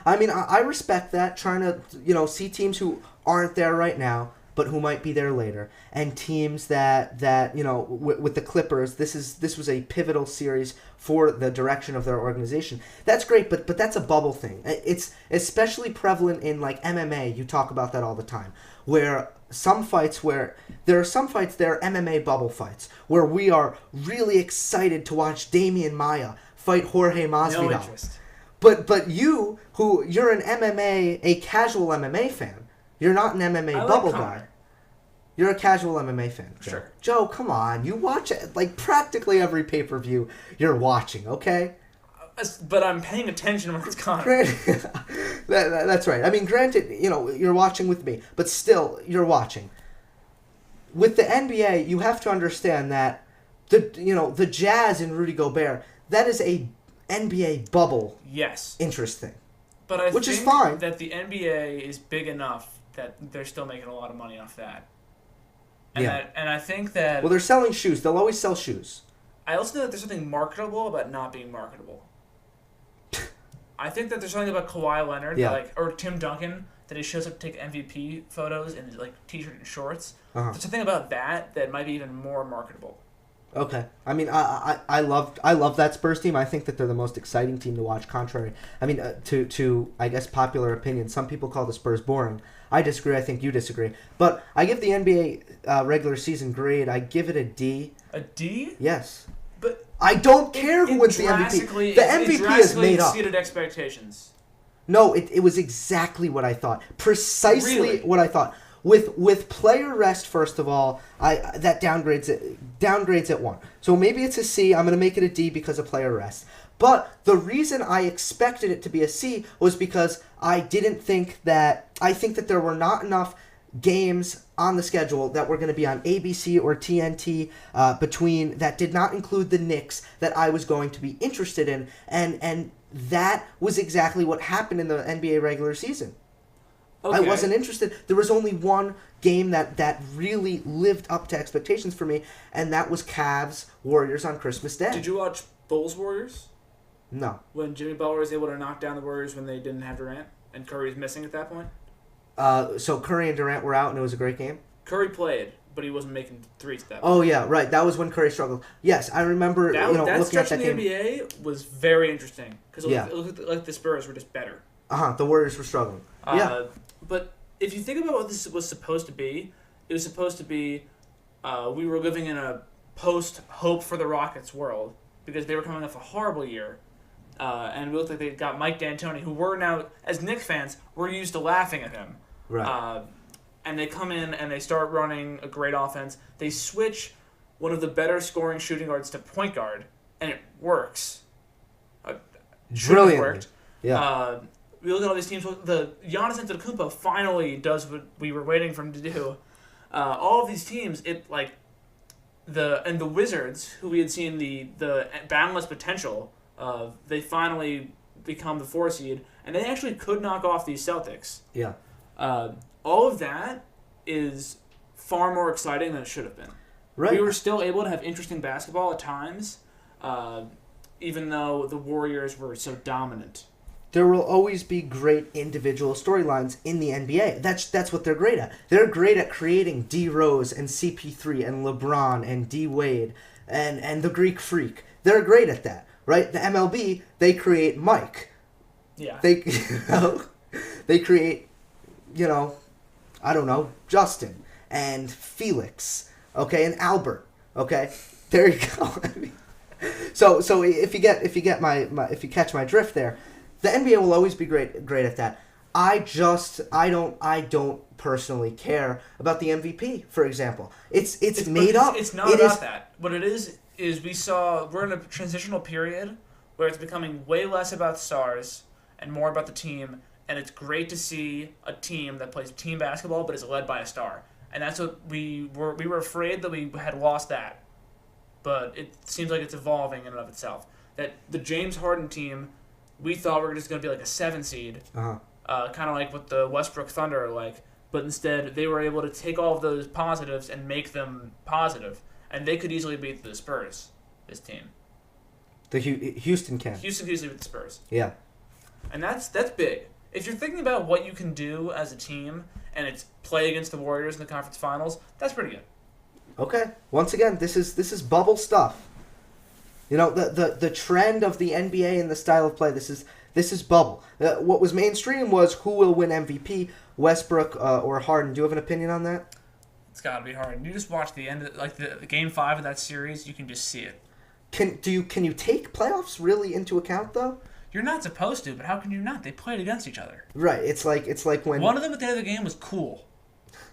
I mean, I respect that, trying to, see teams who aren't there right now, but who might be there later, and teams that with the Clippers, this was a pivotal series for the direction of their organization. That's great, but that's a bubble thing. It's especially prevalent in, like, MMA. You talk about that all the time, where there are some fights, they're MMA bubble fights, where we are really excited to watch Damian Maia fight Jorge Masvidal. No interest. But you're an a casual MMA fan. You're not an MMA bubble guy. You're a casual MMA fan, Joe. Sure. Joe, come on. You watch it, like, practically every pay-per-view you're watching, okay? But I'm paying attention when it's Conor. That's right. I mean, granted, you're watching with me, but still, you're watching. With the NBA, you have to understand that the Jazz and Rudy Gobert, that is a NBA bubble interest thing. But I which think is fine. That the NBA is big enough that they're still making a lot of money off that. And I think that... Well, they're selling shoes. They'll always sell shoes. I also think that there's something marketable about not being marketable. I think that there's something about Kawhi Leonard, or Tim Duncan, that he shows up to take MVP photos in, like, t-shirt and shorts. There's something about that might be even more marketable. Okay. I mean, I love that Spurs team. I think that they're the most exciting team to watch, contrary. I mean, to I guess, popular opinion. Some people call the Spurs boring. I disagree. I think you disagree. But I give the NBA regular season grade, I give it a D. A D? Yes. But I don't care who wins the MVP. The MVP is made up. Exceeded expectations. No, it was exactly what I thought. Precisely what I thought. With player rest, first of all, that downgrades it 1. So maybe it's a C. I'm going to make it a D because of player rest. But the reason I expected it to be a C was because I think that there were not enough games on the schedule that were going to be on ABC or TNT that did not include the Knicks that I was going to be interested in, and that was exactly what happened in the NBA regular season. Okay. I wasn't interested. There was only one game that really lived up to expectations for me, and that was Cavs-Warriors on Christmas Day. Did you watch Bulls-Warriors? No. When Jimmy Butler was able to knock down the Warriors when they didn't have Durant, and Curry was missing at that point? So Curry and Durant were out, and it was a great game? Curry played, but he wasn't making threes at that point. Oh, yeah, right. That was when Curry struggled. Yes, I remember That looking at stretch that in game. the NBA was very interesting because it Yeah. looked like the Spurs were just better. The Warriors were struggling. Yeah. But if you think about what this was supposed to be, it was supposed to be we were living in a post-hope for the Rockets world because they were coming off a horrible year. And it looked like they got Mike D'Antoni, who we're now, as Knicks fans, we're used to laughing at him. Right. And they come in and they start running a great offense. They switch one of the better scoring shooting guards to point guard, and it works. Brilliantly. Worked. Yeah. We look at all these teams. The Giannis Antetokounmpo finally does what we were waiting for him to do. All of these teams, the Wizards, who we had seen the boundless potential of, they finally become the 4 seed, and they actually could knock off these Celtics. Yeah. All of that is far more exciting than it should have been. Right. We were still able to have interesting basketball at times, even though the Warriors were so dominant. There will always be great individual storylines in the NBA. That's what they're great at. They're great at creating D Rose and CP3 and LeBron and D Wade and the Greek Freak. They're great at that, right? The MLB, they create Mike. Yeah. They they create, I don't know, Justin and Felix, okay, and Albert, okay. There you go. I mean, so if you catch my drift there, the NBA will always be great at that. I don't personally care about the MVP, for example. It's made up. It's not about that. What it is we're in a transitional period where it's becoming way less about stars and more about the team, and it's great to see a team that plays team basketball but is led by a star. And that's what we were afraid that we had lost that. But it seems like it's evolving in and of itself. That the James Harden team, we thought we were just going to be like a 7 seed, kind of like what the Westbrook Thunder are like. But instead, they were able to take all of those positives and make them positive. And they could easily beat the Spurs, this team. The Houston can. Houston could easily beat the Spurs. Yeah. And that's big. If you're thinking about what you can do as a team and it's play against the Warriors in the conference finals, that's pretty good. Okay. Once again, this is bubble stuff. The trend of the NBA and the style of play. This is bubble. What was mainstream was who will win MVP, Westbrook or Harden. Do you have an opinion on that? It's got to be Harden. You just watch the end, the Game 5 of that series. You can just see it. Can you take playoffs really into account though? You're not supposed to, but how can you not? They played against each other. Right. It's like when one of them at the end of the game was cool.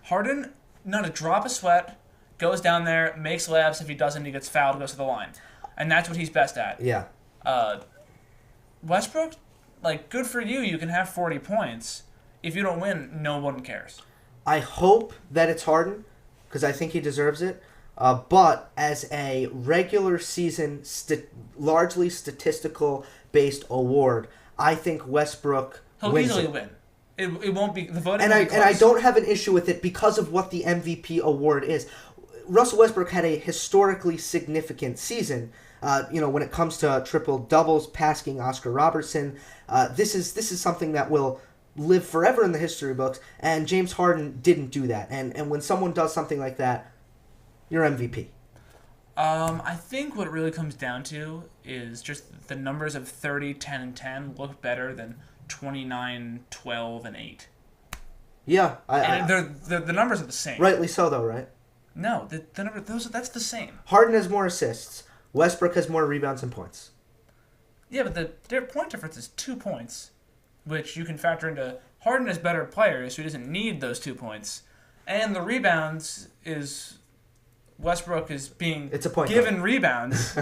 Harden, not a drop of sweat, goes down there, makes layups. If he doesn't, he gets fouled, goes to the line. And that's what he's best at. Yeah. Westbrook, good for you. You can have 40 points. If you don't win, no one cares. I hope that it's Harden, because I think he deserves it. But as a regular season, largely statistical-based award, I think Westbrook wins easily it. win. It won't be the voting. And I don't have an issue with it because of what the MVP award is. Russell Westbrook had a historically significant season. When it comes to triple doubles, passing Oscar Robertson, this is something that will live forever in the history books. And James Harden didn't do that. And when someone does something like that, you're MVP. I think what it really comes down to is just the numbers of 30, 10, and 10 look better than 29, 12, and 8. Yeah, the numbers are the same. Rightly so, though, right? No, the number that's the same. Harden has more assists. Westbrook has more rebounds and points. Yeah, but their point difference is 2 points, which you can factor into. Harden is better players, so he doesn't need those 2 points, and the rebounds is Westbrook is being given rebounds.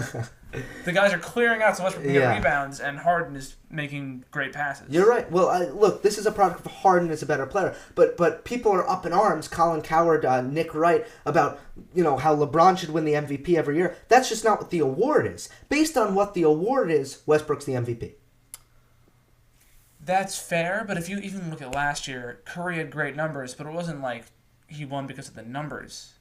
The guys are clearing out, so Westbrook can get rebounds, and Harden is making great passes. You're right. Well, look, this is a product of Harden is a better player, but people are up in arms, Colin Coward, Nick Wright, about how LeBron should win the MVP every year. That's just not what the award is. Based on what the award is, Westbrook's the MVP. That's fair, but if you even look at last year, Curry had great numbers, but it wasn't like he won because of the numbers.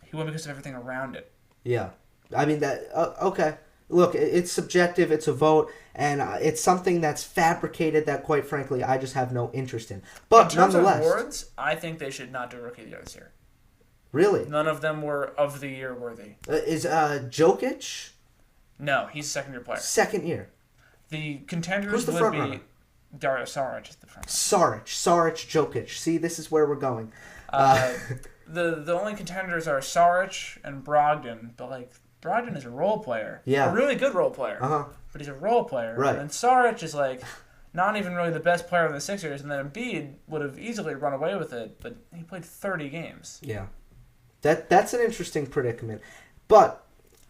He won because of everything around it. Yeah. I mean, okay. Look, it's subjective, it's a vote, and it's something that's fabricated that, quite frankly, I just have no interest in. But in terms nonetheless, of awards, I think they should not do Rookie of the Year this year. Really? None of them were of the year worthy. Is Jokic No, he's a second-year player. second year? The contenders Who's the would front be runner? Dario Saric is the front. Saric, Jokic. See, this is where we're going. The only contenders are Saric and Brogdon, but like Brogdon is a role player. Yeah. A really good role player. Uh-huh. But he's a role player. Right. And then Saric is like not even really the best player of the Sixers, and then Embiid would have easily run away with it, but he played 30 games. Yeah. That's an interesting predicament. But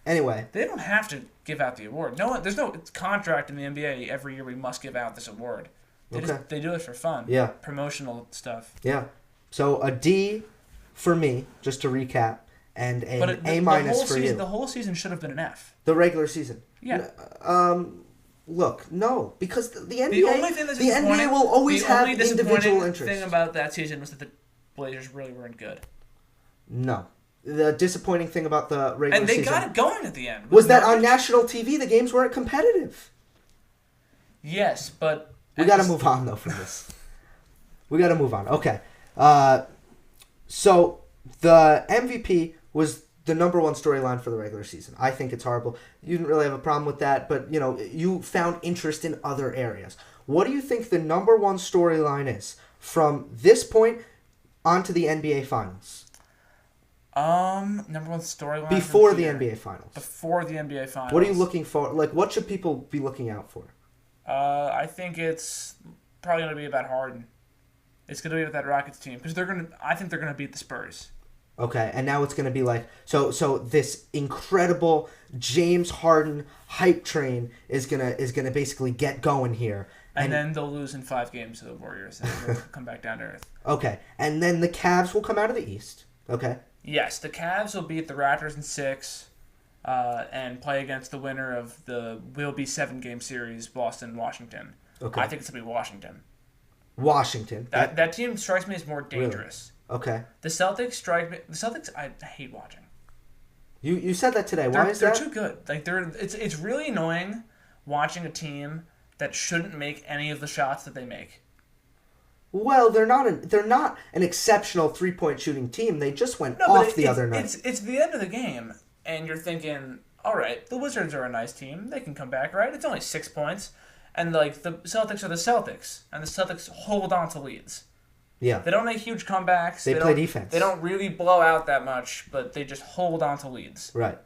anyway, They don't have to give out the award. There's no contract in the NBA every year we must give out this award. They do it for fun. Yeah. Promotional stuff. yeah. So a D for me, just to recap, and an A minus for you. The whole season should have been an F. The regular season. Yeah. Look, no, because the NBA, The only thing that's the NBA will always have individual The interests. thing about that season was that the Blazers really weren't good. No. The disappointing thing about the regular And they season got it going at the end. was that on national TV the games weren't competitive. Yes, but... We got to move on, though, from this. We got to move on. Okay. So the MVP was the number one storyline for the regular season. I think it's horrible. You didn't really have a problem with that, but, you found interest in other areas. What do you think the number one storyline is from this point onto the NBA Finals? Number one storyline Before the NBA Finals. Before the NBA Finals. What are you looking for? Like, what should people be looking out for? I think it's probably going to be about Harden. It's going to be with that Rockets team because I think they're going to beat the Spurs. Okay, and now it's going to be like so this incredible James Harden hype train is gonna basically get going here. And then they'll lose in 5 games to the Warriors and they'll come back down to earth. Okay, and then the Cavs will come out of the East. Okay. Yes, the Cavs will beat the Raptors in 6 and play against the winner of the will be 7-game series, Boston-Washington. Okay. I think it's going to be Washington. Washington. That team strikes me as more dangerous. Really? Okay. The Celtics strike me. The Celtics, I hate watching. You said that today. Why is that? They're too good. Like it's really annoying watching a team that shouldn't make any of the shots that they make. Well, they're not an exceptional 3-point shooting team. They just went off the other night. It's the end of the game, and you're thinking, all right, the Wizards are a nice team. They can come back, right? It's only 6 points, and like the Celtics are the Celtics, and the Celtics hold on to leads. Yeah. They don't make huge comebacks. They play defense. They don't really blow out that much, but they just hold on to leads. Right.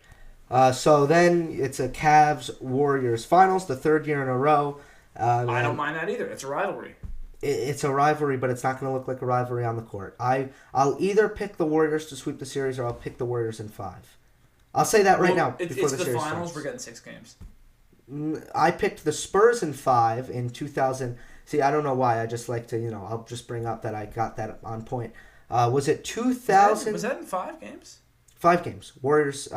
So then it's a Cavs-Warriors finals, the 3rd year in a row. I don't mind that either. It's a rivalry. It's a rivalry, but it's not going to look like a rivalry on the court. I'll either pick the Warriors to sweep the series or I'll pick the Warriors in 5. I'll say that right now before the series It's the finals. starts. We're getting 6 games. I picked the Spurs in 5 in 2000. See, I don't know why. I just like to, I'll just bring up that I got that on point. Was it 2000? Was that in 5 games? 5 games. Warriors.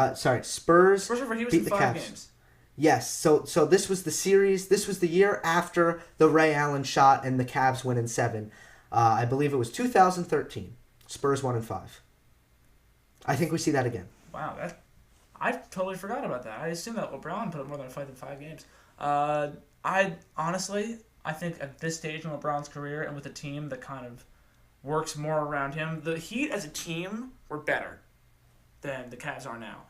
Spurs He was beat in the 5 Cavs. games. Yes. So this was the series. This was the year after the Ray Allen shot and the Cavs win in 7. I believe it was 2013. Spurs won in 5. I think we see that again. Wow, I totally forgot about that. I assumed that LeBron put up more than a fight in 5 games. I think at this stage in LeBron's career and with a team that kind of works more around him, the Heat as a team were better than the Cavs are now.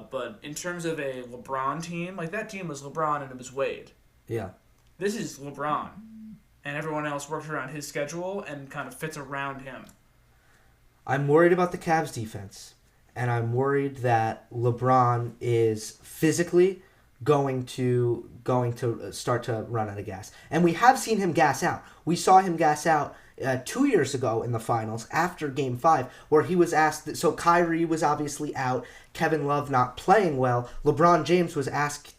But in terms of a LeBron team, like that team was LeBron and it was Wade. Yeah. This is LeBron, and everyone else works around his schedule and kind of fits around him. I'm worried about the Cavs defense, and I'm worried that LeBron is physically going to start to run out of gas. And we have seen him gas out. We saw him gas out 2 years ago in the finals after Game 5, where he was asked. So Kyrie was obviously out, Kevin Love not playing well. LeBron James was asked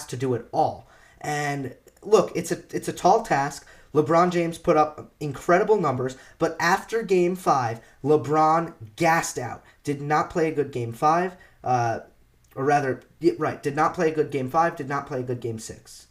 to do it all. And look, it's a tall task. LeBron James put up incredible numbers, but after Game 5, LeBron gassed out. Did not play a good Game 5. Did not play a good Game 5, did not play a good Game 6.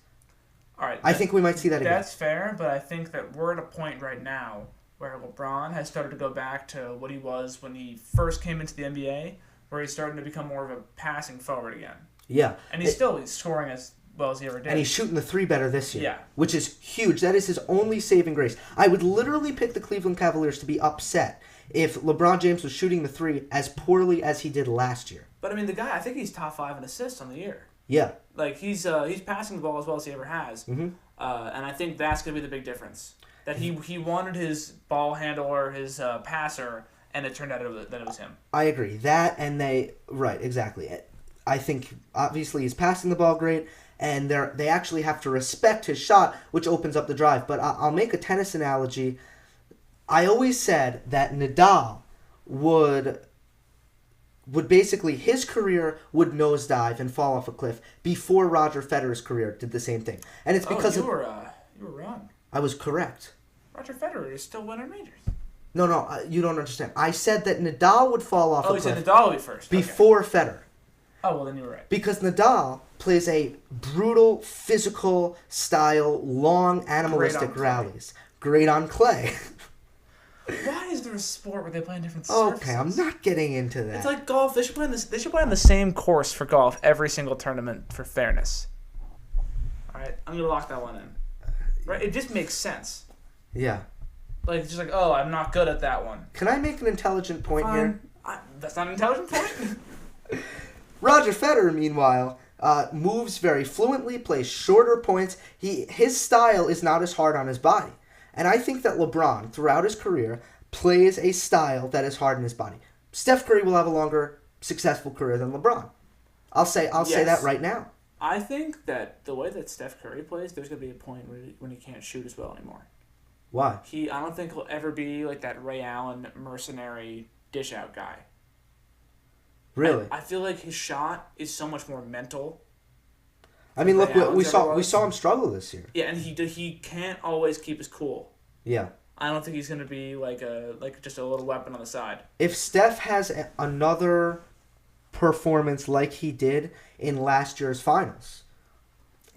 All right. I think we might see that again. That's fair, but I think that we're at a point right now where LeBron has started to go back to what he was when he first came into the NBA, where he's starting to become more of a passing forward again. Yeah. And he's still scoring as well as he ever did. And he's shooting the 3 better this year. Yeah. Which is huge. That is his only saving grace. I would literally pick the Cleveland Cavaliers to be upset if LeBron James was shooting the three as poorly as he did last year. But, I mean, the guy, I think he's top 5 in assists on the year. Yeah. Like, he's passing the ball as well as he ever has. Mm-hmm. And I think that's going to be the big difference. That he wanted his ball handler, his passer, and it turned out that it was him. I agree. That and right, exactly. I think, obviously, he's passing the ball great, and they actually have to respect his shot, which opens up the drive. But I'll make a tennis analogy. I always said that Nadal would basically, his career would nosedive and fall off a cliff before Roger Federer's career did the same thing. And it's because you were wrong. I was correct. Roger Federer is still winning majors. No, you don't understand. I said that Nadal would fall off a cliff. Oh, you said Nadal would be first. Before Federer. Oh, well, then you were right. Because Nadal plays a brutal, physical style, long, animalistic rallies. Great on clay. Why is there a sport where they play on different surfaces? Okay, I'm not getting into that. It's like golf. They should play on the same course for golf every single tournament for fairness. All right, I'm gonna lock that one in. Right, it just makes sense. Yeah. Like just like, oh, I'm not good at that one. Can I make an intelligent point here? That's not an intelligent point. Roger Federer, meanwhile, moves very fluently, plays shorter points. His style is not as hard on his body. And I think that LeBron, throughout his career, plays a style that is hard on his body. Steph Curry will have a longer, successful career than LeBron. I'll say that right now. I think that the way that Steph Curry plays, there's going to be a point when he can't shoot as well anymore. Why? I don't think he'll ever be like that Ray Allen mercenary dish-out guy. Really? I feel like his shot is so much more mental. I mean, look, we saw him struggle this year. Yeah, and he can't always keep his cool. Yeah. I don't think he's going to be like just a little weapon on the side. If Steph has another performance like he did in last year's finals,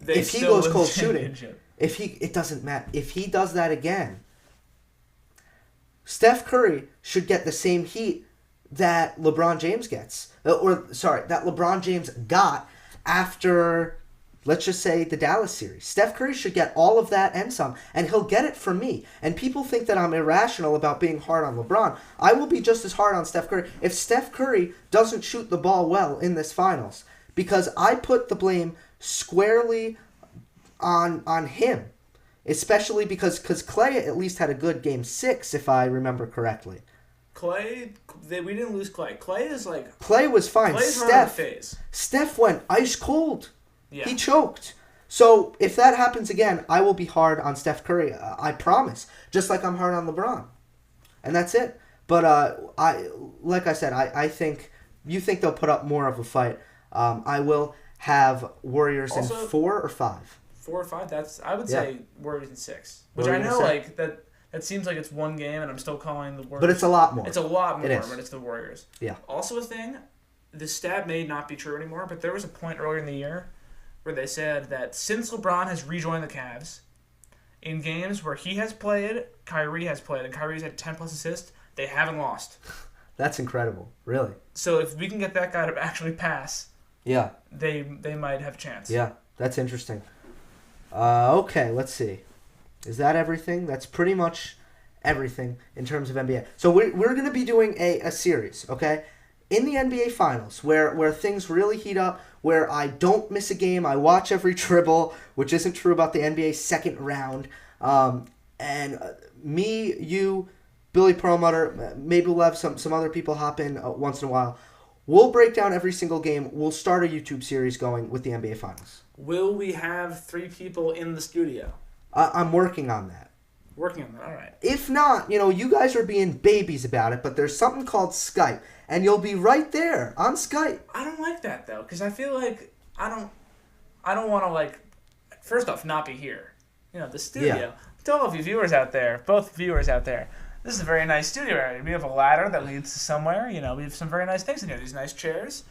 if he goes cold shooting, it doesn't matter. If he does that again, Steph Curry should get the same heat that LeBron James gets. That LeBron James got after, let's just say, the Dallas series. Steph Curry should get all of that and some, and he'll get it from me. And people think that I'm irrational about being hard on LeBron. I will be just as hard on Steph Curry if Steph Curry doesn't shoot the ball well in this finals, because I put the blame squarely on him, especially because Clay at least had a good Game 6, if I remember correctly. Clay, we didn't lose Clay. Clay was fine. Steph went ice cold. Yeah. He choked. So if that happens again, I will be hard on Steph Curry. I promise. Just like I'm hard on LeBron. And that's it. But like I said, I think you think they'll put up more of a fight. I will have Warriors in 4 or 5. 4 or 5. I would say Warriors in 6. Which Warriors I know like that. It seems like it's one game, and I'm still calling the Warriors. But it's a lot more. It's a lot more, but it's the Warriors. Yeah. Also a thing, the stat may not be true anymore, but there was a point earlier in the year where they said that since LeBron has rejoined the Cavs, in games where he has played, Kyrie has played, and Kyrie's had 10-plus assists, they haven't lost. That's incredible, really. So if we can get that guy to actually pass, yeah, they might have a chance. Yeah, that's interesting. Okay, let's see. Is that everything? That's pretty much everything in terms of NBA. So we're going to be doing a series, okay? In the NBA Finals, where things really heat up, where I don't miss a game, I watch every dribble, which isn't true about the NBA second round. And me, you, Billy Perlmutter, maybe we'll have some other people hop in once in a while. We'll break down every single game. We'll start a YouTube series going with the NBA Finals. Will we have 3 people in the studio? I'm working on that. All right. If not, you guys are being babies about it, but there's something called Skype, and you'll be right there on Skype. I don't like that, though, because I feel like I don't want to, like, first off, not be here. The studio. Yeah. To all of you viewers out there, both viewers out there, this is a very nice studio area. We have a ladder that leads to somewhere. We have some very nice things in here. These nice chairs.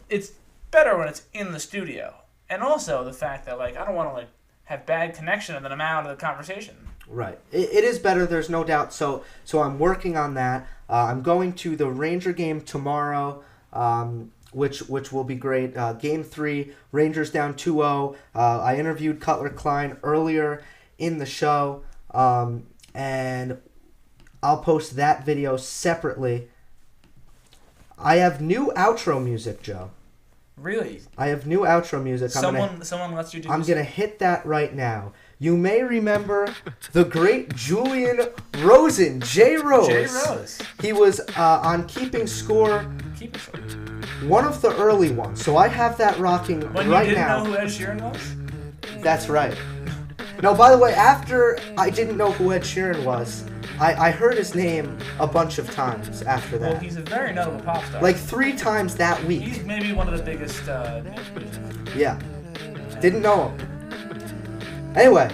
It's better when it's in the studio. And also the fact that, like, I don't want to, like, have bad connection and then I'm out of the conversation. Right. It is better, there's no doubt. So I'm working on that. I'm going to the Ranger game tomorrow, which will be great. Game 3, Rangers down 2-0. I interviewed Cutler Klein earlier in the show, and I'll post that video separately. I have new outro music, Joe. Really? I have new outro music. Someone lets you do I'm this? going to hit that right now. You may remember the great Julian Rosen, J. Rose. J. Rose. He was on Keeping Score, Keep it short. one of the early ones. So I have that rocking When right you didn't now. know who Ed Sheeran was? That's right. No, by the way, after I didn't know who Ed Sheeran was, I heard his name a bunch of times after that. Well, he's a very notable pop star. Like 3 times that week. He's maybe one of the biggest music producers. Yeah. Didn't know him. Anyway,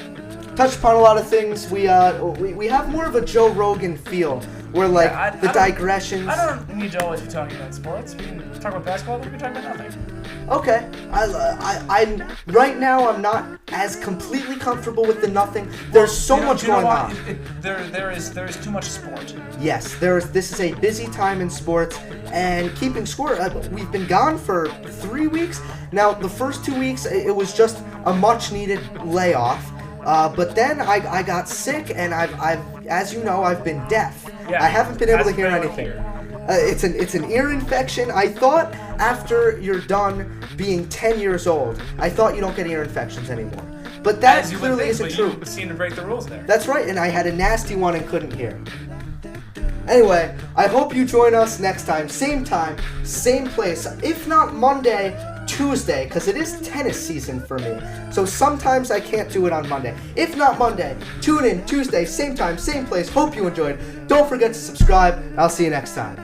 touched upon a lot of things. We have more of a Joe Rogan feel, where like the digressions. I don't need to always be talking about sports. We can talk about basketball. We can talk about nothing. Okay, I'm right now. I'm not as completely comfortable with the nothing. There's so much going on. There is too much sport. Yes, this is a busy time in sports, and Keeping Score. We've been gone for 3 weeks now. The first 2 weeks, it was just a much-needed layoff. But then I got sick, and I've as you know, I've been deaf. Yeah, I haven't been able to hear anything. It's an ear infection. I thought after you're done being 10 years old, I thought you don't get ear infections anymore. But that clearly isn't true. You seem to break the rules there. That's right, and I had a nasty one and couldn't hear. Anyway, I hope you join us next time, same place. If not Monday, Tuesday, because it is tennis season for me. So sometimes I can't do it on Monday. If not Monday, tune in Tuesday, same time, same place. Hope you enjoyed. Don't forget to subscribe. I'll see you next time.